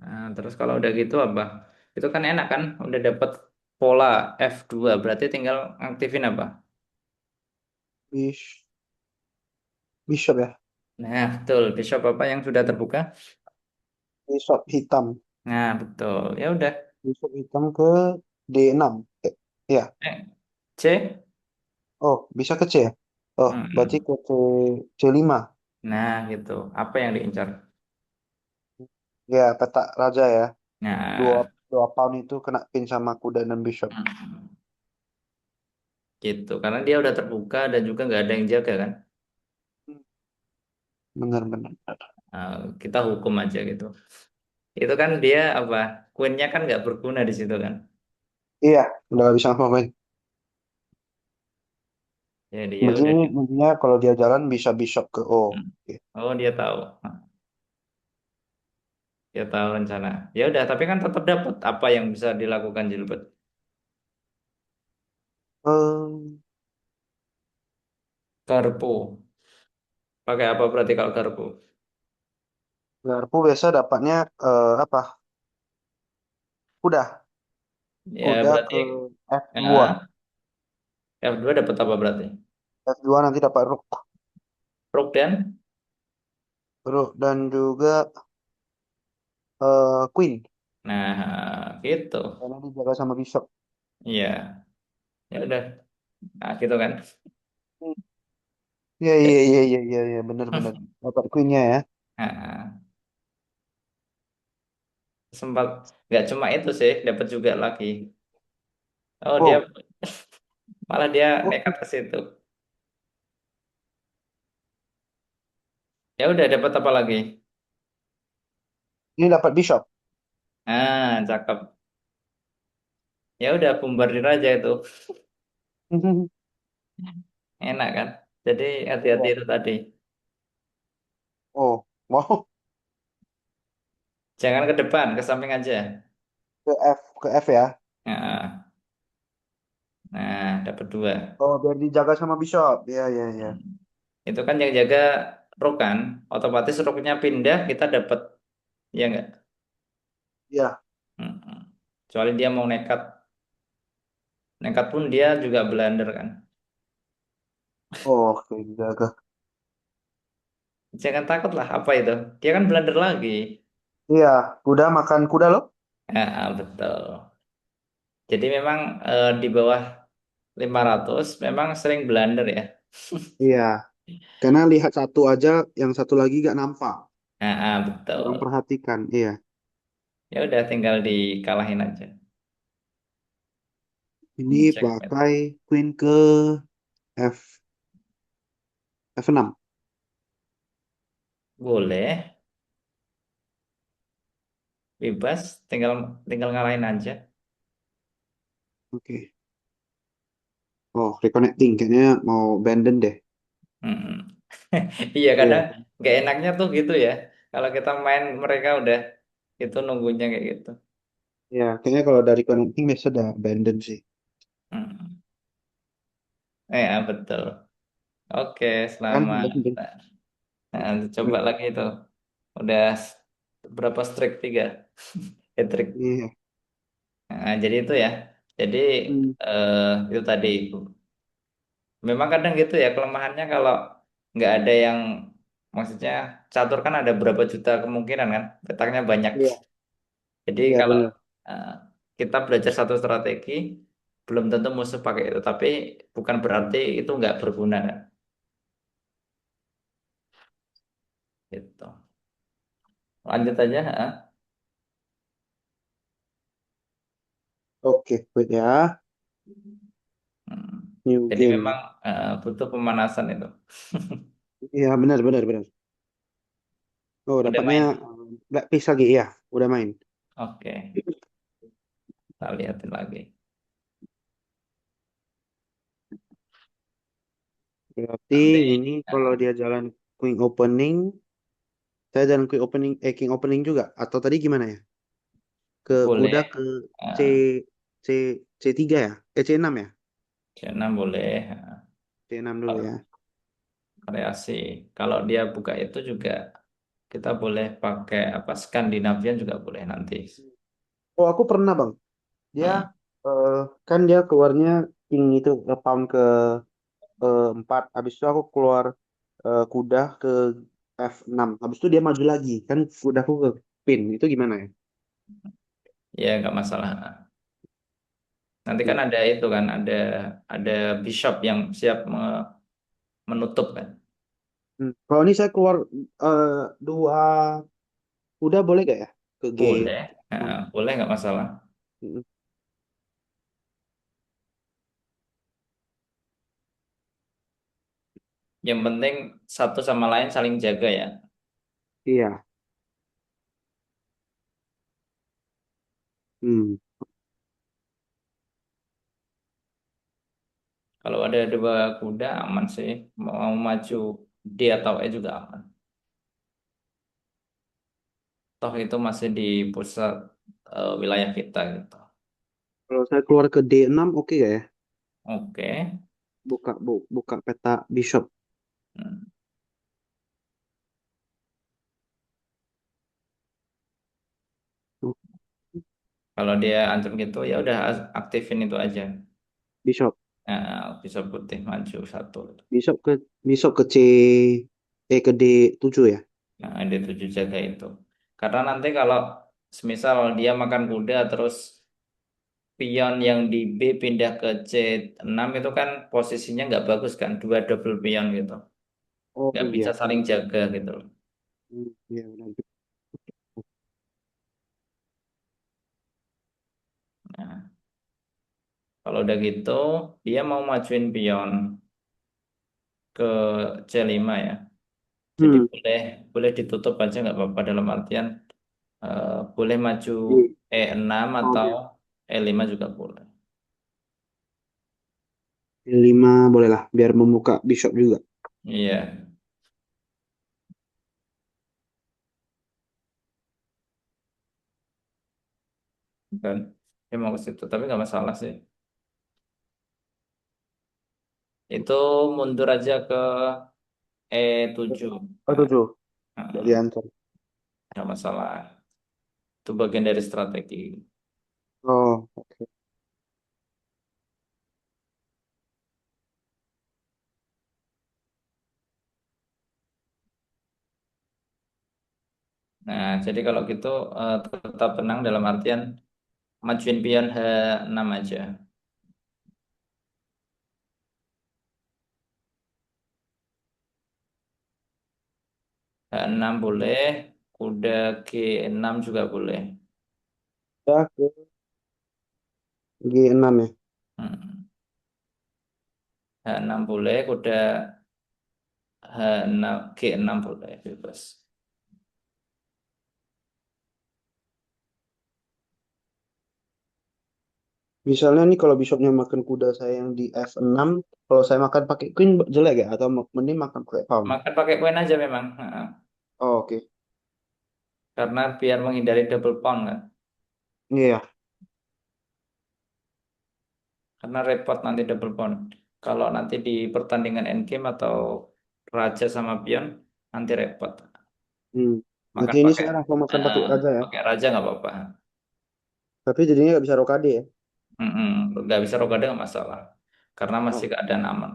ya, Terus kalau udah gitu apa? Itu kan enak kan, udah dapet pola F2, berarti tinggal aktifin apa? bishop ya. Nah, betul. Bishop apa yang sudah terbuka? Bishop hitam. Nah, betul. Ya udah. Bishop hitam ke D6. Ya. Eh, C. Oh, bisa ke C ya? Oh, berarti Hmm. ke C, C5. Nah, gitu. Apa yang diincar? Ya, petak raja ya. Dua, Nah, dua pawn itu kena pin sama kuda dan bishop. mm, gitu. Karena dia udah terbuka dan juga nggak ada yang jaga kan. Benar-benar. Nah, kita hukum aja gitu. Itu kan dia apa? Queen-nya kan nggak berguna di situ kan. Iya, udah gak bisa ngapa-ngapain. Jadi ya udah. Begini, begini kalau dia jalan bisa bishop ke O. Hmm. Oke. Oh, dia tahu. Nah, dia tahu rencana. Ya udah, tapi kan tetap dapat apa yang bisa dilakukan Gilbert. Ehm, Garpu. Pakai apa berarti kalau garpu? Garpu biasa dapatnya apa? Kuda. Ya Kuda berarti ke F2. ya, F2 dapat apa berarti? F2 nanti dapat rook. Rook dan Rook dan juga queen. nah gitu. Karena dijaga sama bishop. Iya, ya udah. Nah, gitu kan. Hmm. Iya, iya, iya, iya, iya, iya, benar-benar. Dapat queennya ya. Nah, sempat nggak cuma itu sih, dapat juga lagi. Oh, dia Oh, malah dia oh, nekat ke situ. Ya udah dapat apa lagi? ini dapat bishop. Ah, cakep. Ya udah bombardir aja itu. Enak kan? Jadi hati-hati Iya. itu tadi. Oh, mau Jangan ke depan, ke samping aja. ke F ya. Nah, nah dapat dua. Oh, biar dijaga sama bishop. Iya, iya, iya. Hmm. Itu kan yang jaga rook kan, otomatis rooknya pindah, kita dapat ya enggak? Iya. Kecuali dia mau nekat, nekat pun dia juga blunder kan. Oh, oke, dijaga. Jangan takut lah, apa itu? Dia kan blunder lagi. Iya, kuda makan kuda loh. Betul. Jadi memang di bawah 500 memang sering blunder ya. Iya, karena lihat satu aja, yang satu lagi gak nampak. Kurang Betul. perhatikan. Iya. Ya udah tinggal dikalahin aja. Ini Checkmate. pakai queen ke F F6. Boleh, bebas, tinggal tinggal ngalahin aja. Oke. Oh, reconnecting. Kayaknya mau abandon deh. Mm-mm. Iya kadang Iya. nggak enaknya tuh gitu ya. Kalau kita main mereka udah itu nunggunya kayak gitu. Iya, kayaknya kalau dari connecting biasa udah abandon sih. Mm. Betul. Oke, Kan selamat. abandon. Nah, coba lagi itu. Udah berapa streak? Tiga. Hat-trick. Iya. Nah, jadi itu ya. Jadi Hmm. itu tadi. Memang kadang gitu ya kelemahannya kalau nggak ada yang maksudnya catur kan ada berapa juta kemungkinan kan petaknya banyak. Iya, Jadi iya kalau benar. eh, kita belajar satu strategi belum tentu musuh pakai itu tapi bukan berarti itu nggak berguna kan. Gitu. Lanjut aja. Oke, wait ya. Hmm. New Jadi memang game. butuh pemanasan itu. Iya, benar, benar, benar. Oh, Udah dapatnya main. Black Piece lagi ya. Udah main. Oke, kita lihatin lagi. Berarti Nanti ini kalau eh, dia jalan Queen opening, saya jalan Queen opening, King opening juga. Atau tadi gimana ya? Ke kuda boleh ke C eh, C C3 ya? C6 ya? C6 boleh C6 dulu kalau ya. variasi. Kalau dia buka itu juga kita boleh pakai apa Skandinavian juga boleh nanti. Oh, aku pernah bang. Dia Hmm. eh, kan dia keluarnya king itu pound ke 4. Habis itu aku keluar kuda ke F6. Habis itu dia maju lagi. Kan kudaku ke pin. Itu gimana ya? Ya nggak masalah. Nanti kan Oke. ada itu kan ada bishop yang siap menutup kan. Kalau ini saya keluar dua kuda boleh gak ya? Ke G. Boleh. enam. Boleh nggak masalah. Mm, Yang penting satu sama lain saling jaga ya. Iya. Hmm. Kalau ada dua kuda aman sih. Mau maju D atau E juga aman. Toh itu masih di pusat wilayah kita gitu. Kalau saya keluar ke D6 oke gak ya? Oke. Buka peta bishop. Hmm. Oh, Kalau dia ancam gitu ya udah aktifin itu aja. bishop. Bisa putih maju satu. Bishop ke C ke D7 ya. Nah, dia tujuh jaga itu. Karena nanti kalau semisal dia makan kuda terus pion yang di B pindah ke C6 itu kan posisinya nggak bagus kan, dua double pion gitu. Oh Nggak bisa iya. saling jaga gitu loh. Iya benar. Nah, kalau udah gitu dia mau majuin pion ke C5 ya. Jadi Hmm. boleh boleh ditutup aja nggak apa-apa dalam artian boleh maju Di E6 atau Oke. E5 juga boleh. D5 boleh lah biar membuka bishop juga. Iya, kan. Dia mau ke situ, tapi nggak masalah sih. Itu mundur aja ke E7. Oh Nah, 7. Tidak nah, diancam. nggak masalah. Itu bagian dari strategi. Oh oke. Nah, jadi kalau gitu tetap tenang dalam artian majuin pion H6 aja. H6 boleh, kuda G6 juga boleh. Ya ke G6 ya. Hmm. H6 boleh, kuda H6, G6 boleh, bebas. Misalnya nih kalau bishopnya makan kuda saya yang di F6, kalau saya makan pakai queen jelek ya? Atau mending makan pakai pawn? Maka pakai koin aja memang. Oh, oke. Karena biar menghindari double pawn kan. Iya. Karena repot nanti double pawn. Kalau nanti di pertandingan endgame atau raja sama pion, nanti repot. Hmm. Berarti Makan ini pakai saya langsung makan pakai raja ya. pakai raja nggak apa-apa. Tapi jadinya nggak bisa rokade ya. Mm-mm. Nggak bisa rokade nggak masalah. Karena masih Oh. keadaan aman.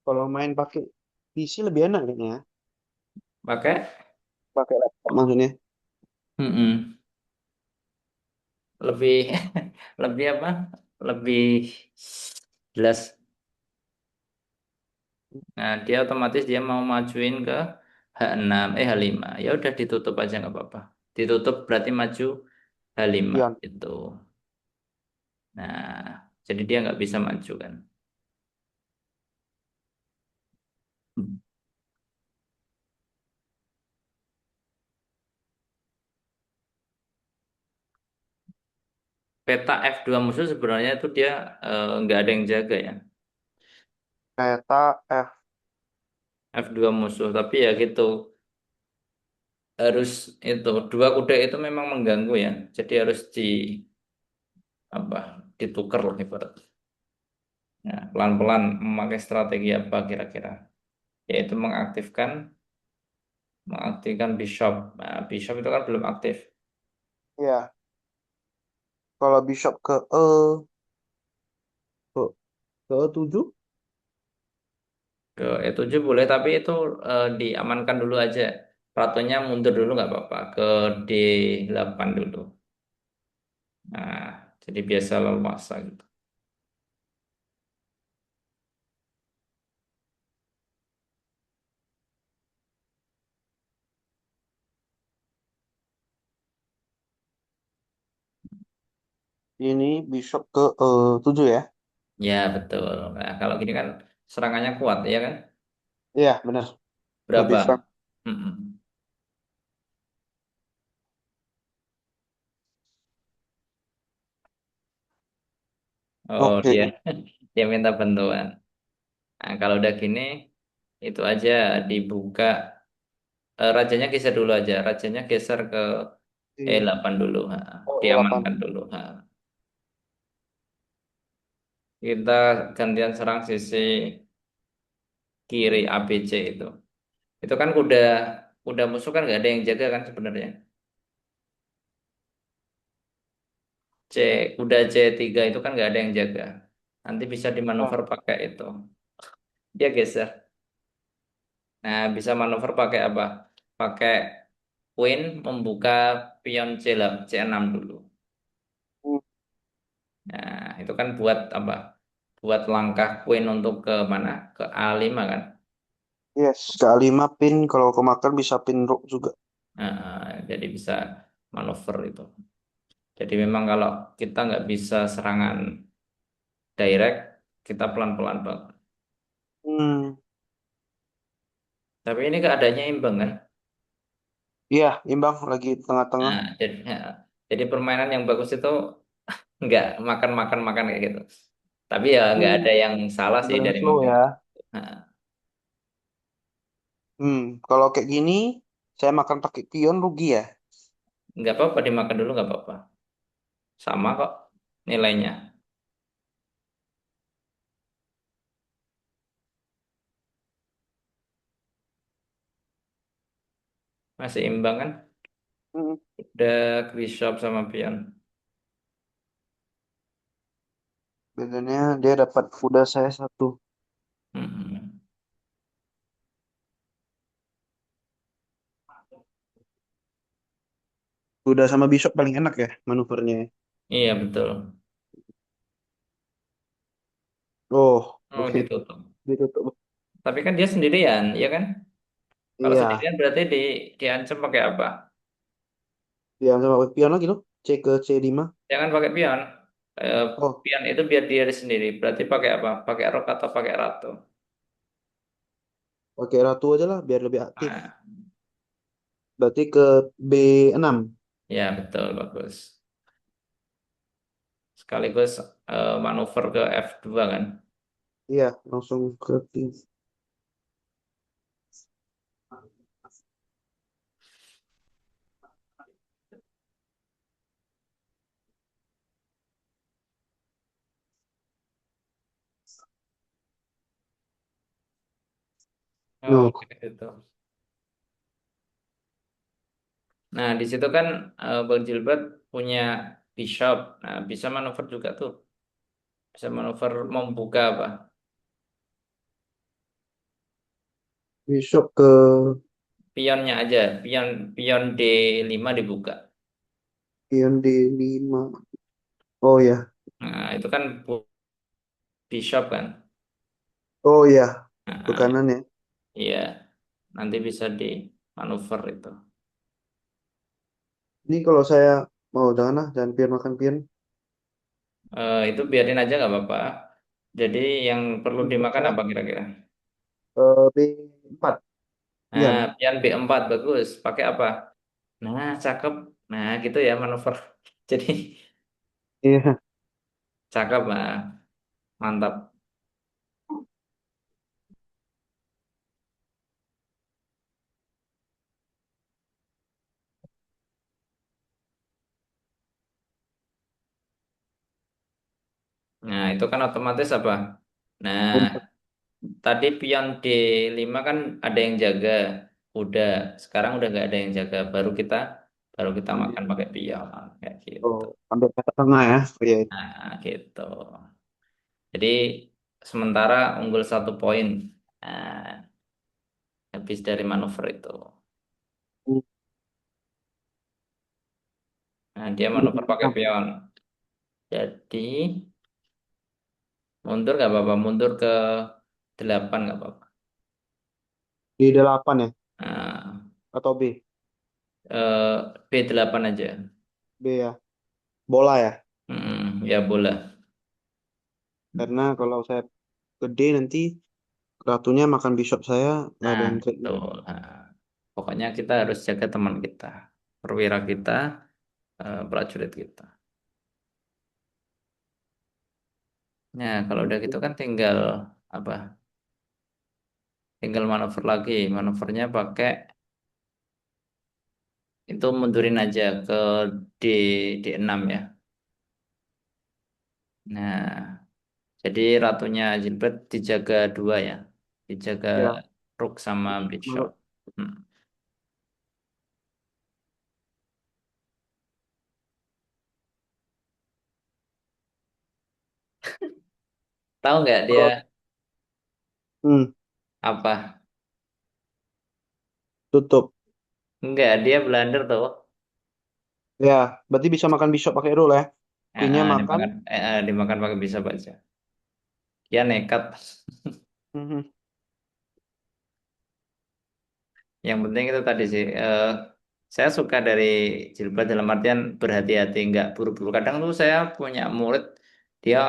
Kalau main pakai PC lebih enak kayaknya ya. Pakai? Pakai laptop maksudnya. Mm-mm. Lebih lebih apa? Lebih jelas. Nah, dia otomatis dia mau majuin ke H6, H5. Ya udah ditutup aja nggak apa-apa. Ditutup berarti maju H5 Pion. itu. Nah, jadi dia nggak bisa maju kan. Peta F2 musuh sebenarnya itu dia nggak ada yang jaga ya. Peta F. F2 musuh, tapi ya gitu. Harus itu dua kuda itu memang mengganggu ya. Jadi harus di apa? Ditukar lah ibarat. Nah, pelan-pelan memakai strategi apa kira-kira? Yaitu mengaktifkan bishop. Nah, bishop itu kan belum aktif. Iya. Kalau bishop ke, ke E7. Ke E7 boleh, tapi itu diamankan dulu aja. Ratunya mundur dulu nggak apa-apa. Ke D8 dulu. Nah, jadi biasa leluasa gitu. Ini bishop ke 7 ya? Ya, betul. Nah, kalau gini kan serangannya kuat, ya kan? Iya, benar. Lebih firm. Berapa? Mm-mm. Oh, Oke. dia dia minta bantuan. Nah, kalau udah gini, itu aja dibuka. Rajanya geser dulu aja. Rajanya geser ke Di- E8 dulu. Ha. Oh, E8. Diamankan dulu. Ha. Kita gantian serang sisi kiri ABC itu. Itu kan kuda musuh kan nggak ada yang jaga kan sebenarnya. C kuda C3 itu kan nggak ada yang jaga. Nanti bisa Ah, dimanuver pakai itu. Dia geser. Nah, bisa manuver pakai apa? Pakai queen membuka pion C6 dulu. hmm, Nah, itu kan buat apa? Buat langkah queen untuk ke mana? Ke A5 kan? yes. K5 pin. Kalau kemakan bisa pin rook juga. Jadi bisa manuver itu. Jadi memang kalau kita nggak bisa serangan direct, kita pelan-pelan bang. Hmm. Tapi ini keadaannya imbang kan? Iya, imbang lagi tengah-tengah. Jadi permainan yang bagus itu nggak makan-makan makan kayak gitu. Tapi ya nggak Hmm. ada yang salah sih Beneran dari slow makan. ya. Nah, Hmm. Kalau kayak gini, saya makan pakai pion rugi ya. nggak apa-apa dimakan dulu nggak apa-apa. Sama kok nilainya. Masih imbang kan? Hmm. Udah bishop sama pion. Bedanya dia dapat kuda saya satu. Hmm. Kuda sama bishop paling enak ya manuvernya. Iya betul. Oh, Oh oke. ditutup. Ditutup. Tapi kan dia sendirian, ya kan? Kalau Iya. sendirian berarti diancam pakai apa? Yang sama pion lagi loh. C ke C5. Jangan pakai pion. Eh, Oh, Pion itu biar dia sendiri. Berarti pakai apa? Pakai rok atau pakai ratu? pakai ratu aja lah biar lebih aktif. Nah, Berarti ke B6. ya betul bagus. Sekaligus manuver ke F2 kan. Iya, langsung ke tim. Oh, No. gitu. Nah, di situ kan Bang Gilbert punya bishop. Nah, bisa manuver juga tuh. Bisa manuver membuka apa? Bishop ke Pionnya aja. Pion pion D5 dibuka. pion D5. Oh ya. Nah, itu kan bishop kan. Oh ya. Ke Nah, kanan ya. iya. Nanti bisa di manuver itu. Ini kalau saya mau jangan lah, jangan pion makan pion. Itu biarin aja nggak apa-apa. Jadi yang perlu dimakan Saya apa kira-kira? B4 Nah, pion. pion B4 bagus. Pakai apa? Nah, cakep. Nah, gitu ya manuver. Jadi Iya. cakep, nah, mantap. Nah, itu kan otomatis apa? Nah, tadi pion D5 kan ada yang jaga. Udah, sekarang udah nggak ada yang jaga. Baru kita makan pakai pion kayak Oh, gitu. ambil kata tengah ya. Oh, iya. Nah, gitu. Jadi sementara unggul 1 poin. Nah, habis dari manuver itu. Nah, dia manuver pakai pion. Jadi mundur nggak apa-apa. Mundur ke 8 nggak apa-apa. Di 8 ya. Nah, Atau B. B8 aja. B ya. Bola ya. Ya boleh. Karena kalau saya gede nanti ratunya makan bishop saya, nggak ada Nah, yang trade. betul. Nah, pokoknya kita harus jaga teman kita, perwira kita, prajurit kita. Nah, kalau udah gitu kan tinggal apa? Tinggal manuver lagi. Manuvernya pakai itu mundurin aja ke D D6 ya. Nah, jadi ratunya Gilbert dijaga dua ya. Dijaga Ya, Rook sama Bishop. menurut Hmm. Tahu nggak dia kalau hmm, apa? tutup. Enggak, dia blunder tuh. Ya, berarti bisa makan bishop pakai roll ya. Queennya makan. Dimakan pakai bisa baca. Dia nekat. Mhm. Yang penting itu tadi sih. Saya suka dari jilbab dalam artian berhati-hati, nggak buru-buru. Kadang tuh saya punya murid dia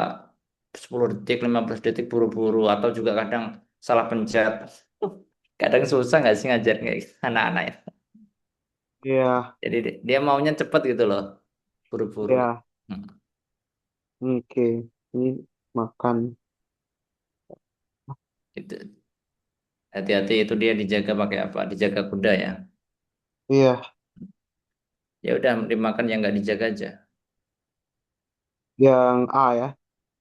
10 detik, 15 detik buru-buru atau juga kadang salah pencet. Kadang susah nggak sih ngajar kayak gitu, anak-anak ya. Ya, Jadi dia maunya cepet gitu loh, buru-buru. ya, Hmm. oke. Ini makan. Gitu. Hati-hati itu dia dijaga pakai apa? Dijaga kuda ya. Iya, Ya udah dimakan yang nggak dijaga aja. yang A ya.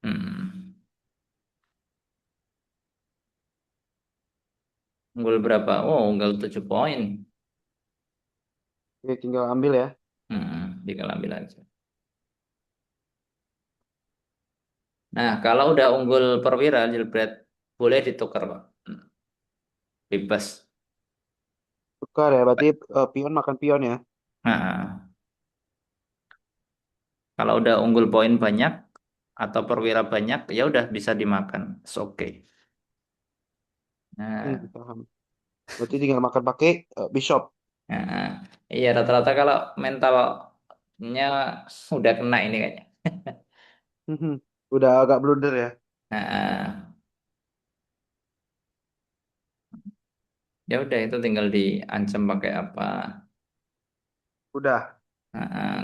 Hmm. Unggul berapa? Oh, unggul 7 poin. Oke, tinggal ambil ya. Tinggal ambil aja. Nah, kalau udah unggul perwira, jilbret boleh ditukar, Pak. Bebas. Tukar ya, berarti pion makan pion ya. Nah, kalau udah unggul poin banyak atau perwira banyak, ya udah bisa dimakan. It's okay. Nah, Paham. Berarti tinggal makan pakai bishop. nah, iya rata-rata kalau mentalnya udah kena ini kayaknya. Mhm. Udah agak blunder ya. Nah, ya udah itu tinggal diancam pakai apa. Udah.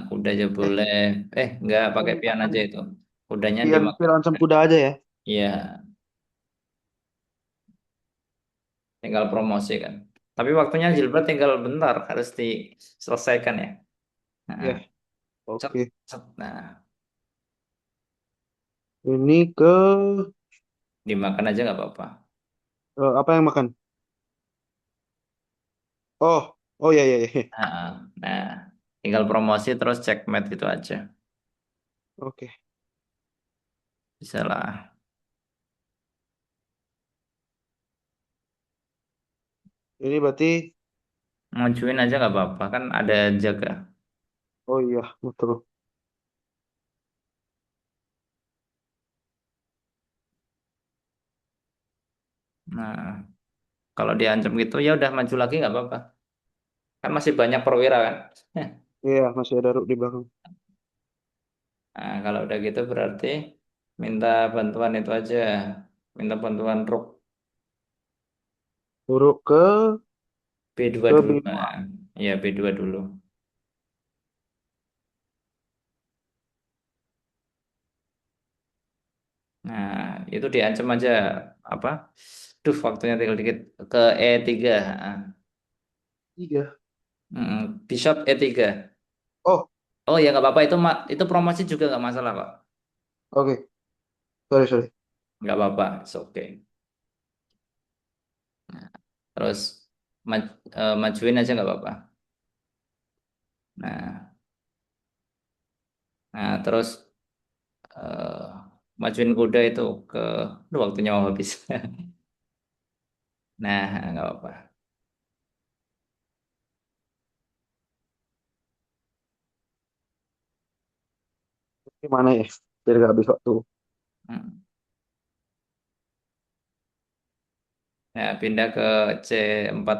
Kuda aja boleh. Nggak pakai pion aja itu. Kudanya Pion, dimakan. pion ancam kuda aja ya. Iya, tinggal promosi kan. Tapi waktunya Gilbert tinggal bentar, harus diselesaikan ya. Nah, Ya, cet, oke. cet. Nah, Ini ke dimakan aja nggak apa-apa. apa yang makan? Oh, oh ya ya ya. Nah, tinggal promosi terus checkmate itu aja. Oke. Bisa lah. Ini berarti, Majuin aja nggak apa-apa, kan ada jaga. oh iya, betul. Nah, kalau diancam gitu ya udah maju lagi nggak apa-apa. Kan masih banyak perwira kan. Iya, masih ada Rook di belakang. Nah, kalau udah gitu berarti minta bantuan itu aja. Minta bantuan Rook Huruf ke B2 ke dulu. B2. Nah, ya B2 dulu. Nah, itu diancam aja apa? Duh, waktunya tinggal dikit ke E3. Ah. Tiga. Bishop E3. Oh, Oh ya nggak apa-apa itu promosi juga nggak masalah Pak. oke. Sorry, sorry. Nggak apa-apa, it's okay. Terus majuin aja nggak apa-apa. Nah, terus eh, majuin kuda itu ke, Duh, waktunya mau habis. Nah, nggak apa-apa. Gimana ya? Biar gak habis waktu. Hmm. Nah, pindah ke C4.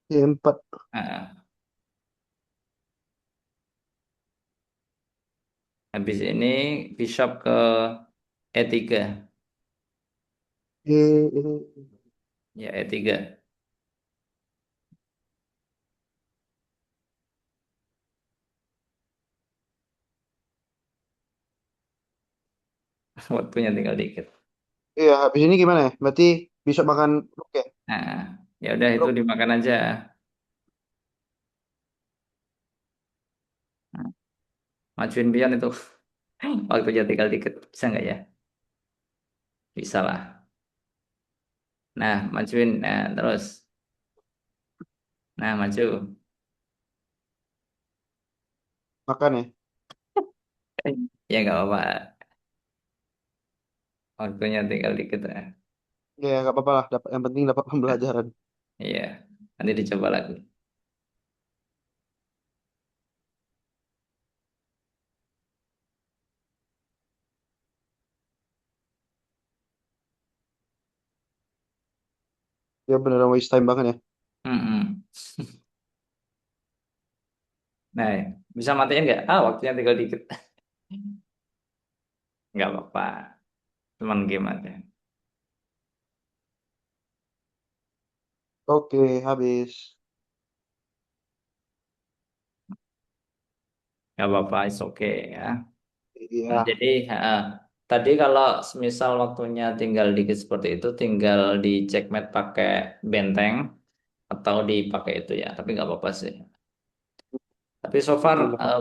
C4. Nah, Habis ini bishop ke E3. E, Ya, E3. Waktunya tinggal dikit. iya, habis ini gimana ya? Berarti bisa makan rook ya? Nah, ya udah itu Rook. dimakan aja. Nah, majuin pion itu. Waktunya tinggal dikit. Bisa nggak ya? Bisa lah. Nah, majuin. Nah, terus. Nah, maju. Makan ya? Ya nggak apa-apa. Waktunya tinggal dikit. Ya. Ya, nggak apa-apa lah. Dapat, yang penting dapat pembelajaran. Iya. Nanti dicoba lagi. Ya beneran waste time banget ya. Mm-mm. Nah, bisa matiin nggak? Ah, waktunya tinggal dikit. Nggak apa-apa. Cuman game aja. Oke, habis. Nggak apa-apa, it's okay ya. Nah, Iya. jadi tadi kalau semisal waktunya tinggal dikit seperti itu, tinggal di checkmate pakai benteng atau dipakai itu ya. Tapi nggak apa-apa sih. Tapi so far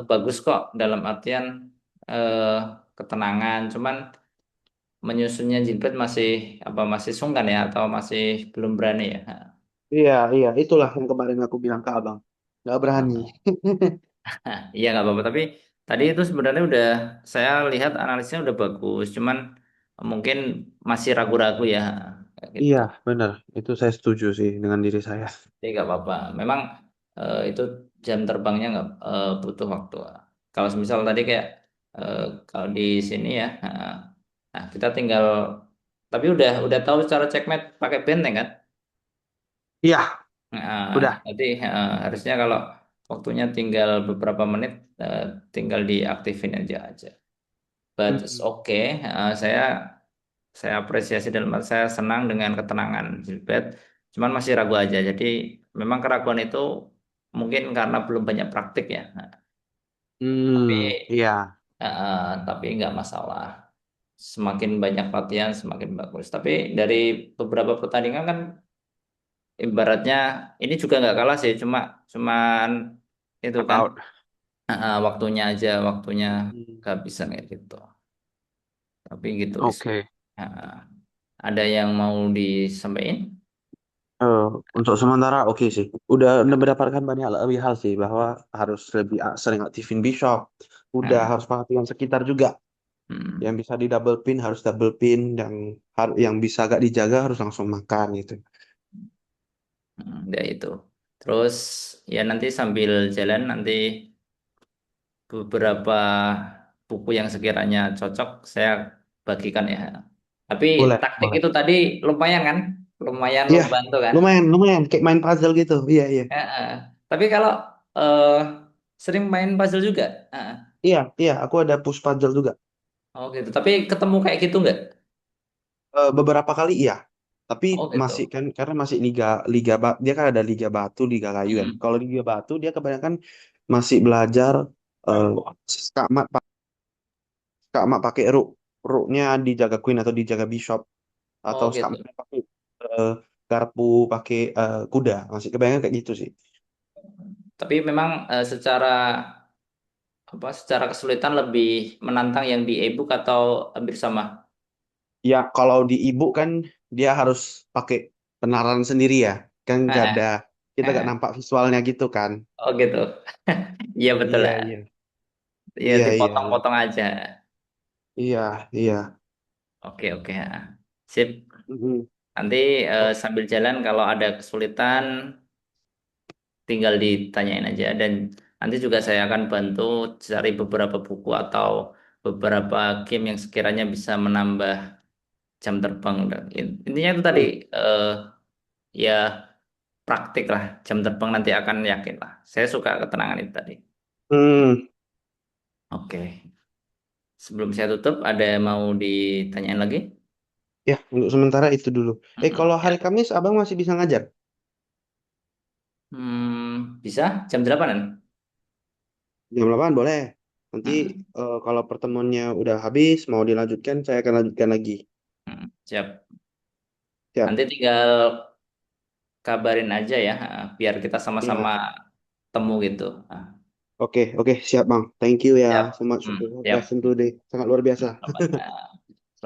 bagus kok dalam artian eh, ketenangan. Cuman menyusunnya jilbab masih apa masih sungkan ya atau masih belum berani ya. Iya, iya. Itulah yang kemarin aku bilang ke abang. Nggak berani. Iya nggak apa-apa. Tapi tadi itu sebenarnya udah saya lihat analisnya udah bagus. Cuman mungkin masih ragu-ragu ya kayak Iya, gitu. benar. Itu saya setuju sih dengan diri saya. Jadi nggak apa-apa. Memang itu jam terbangnya nggak butuh waktu. Kalau misal tadi kayak eh, kalau di sini ya, nah kita tinggal. Tapi udah tahu cara checkmate pakai benteng kan? Iya, udah. Nanti harusnya kalau waktunya tinggal beberapa menit, tinggal diaktifin aja. But it's Hmm. okay. Saya apresiasi dalam arti saya senang dengan ketenangan Gilbert. Cuman masih ragu aja. Jadi memang keraguan itu mungkin karena belum banyak praktik ya. Nah, tapi Iya. tapi nggak masalah. Semakin banyak latihan semakin bagus. Tapi dari beberapa pertandingan kan ibaratnya ini juga nggak kalah sih. Cuman itu kan Knockout. waktunya aja waktunya Hmm. kehabisan kayak gitu. Tapi gitu is. Oke. Ah, ada yang mau disampaikan? Eh, untuk sementara oke sih. Udah mendapatkan banyak lebih hal sih bahwa harus lebih sering aktifin Bishop. Udah Nah, harus perhatian sekitar juga. Yang hmm, bisa di double pin harus double pin, yang bisa gak dijaga harus langsung makan gitu. ya itu. Terus ya nanti sambil jalan nanti beberapa buku yang sekiranya cocok saya bagikan ya. Tapi Boleh, taktik boleh. itu tadi lumayan kan? Lumayan Iya, membantu kan? lumayan, lumayan kayak main puzzle gitu. Iya, iya. Tapi kalau eh, sering main puzzle juga? Iya, iya, aku ada push puzzle juga. Oh gitu. Tapi ketemu kayak gitu nggak? Beberapa kali iya. Tapi Oh gitu. masih kan karena masih dia kan ada liga batu, liga kayu kan. Hmm. Kalau liga batu dia kebanyakan masih belajar eh skakmat skakmat pakai rooknya dijaga queen atau dijaga bishop atau Oh gitu. skakmat pakai eh, garpu pakai kuda. Masih kebanyakan kayak gitu sih. Tapi memang secara kesulitan lebih menantang yang di e-book atau hampir sama? Ya, kalau di ibu kan dia harus pakai penaran sendiri ya. Kan nggak ada, Eh, kita nggak eh. nampak visualnya gitu kan. Oh gitu. Iya betul Iya, ya. iya. Ya Iya, iya, iya. dipotong-potong aja. Iya, iya. Oke oke. Sip. Mm-mm. Nanti Oh, sambil jalan kalau ada kesulitan tinggal ditanyain aja dan nanti juga saya akan bantu cari beberapa buku atau beberapa game yang sekiranya bisa menambah jam terbang. Dan intinya itu tadi mm. eh, ya praktik lah jam terbang nanti akan yakin lah. Saya suka ketenangan itu tadi. Hmm. Oke. sebelum saya tutup, ada yang mau ditanyain lagi? Ya, untuk sementara itu dulu. Kalau Oke. hari Kamis abang masih bisa ngajar? Bisa jam 8-an? Jam 8 boleh. Nanti Hmm, kalau pertemuannya udah habis, mau dilanjutkan, saya akan lanjutkan lagi. siap. Siap. Nanti tinggal kabarin aja ya, biar kita sama-sama Ya. temu gitu. Nah, Oke, oke, siap Bang. Thank you ya. siap. So much for the Siap. lesson today. Sangat luar biasa. Sama-sama.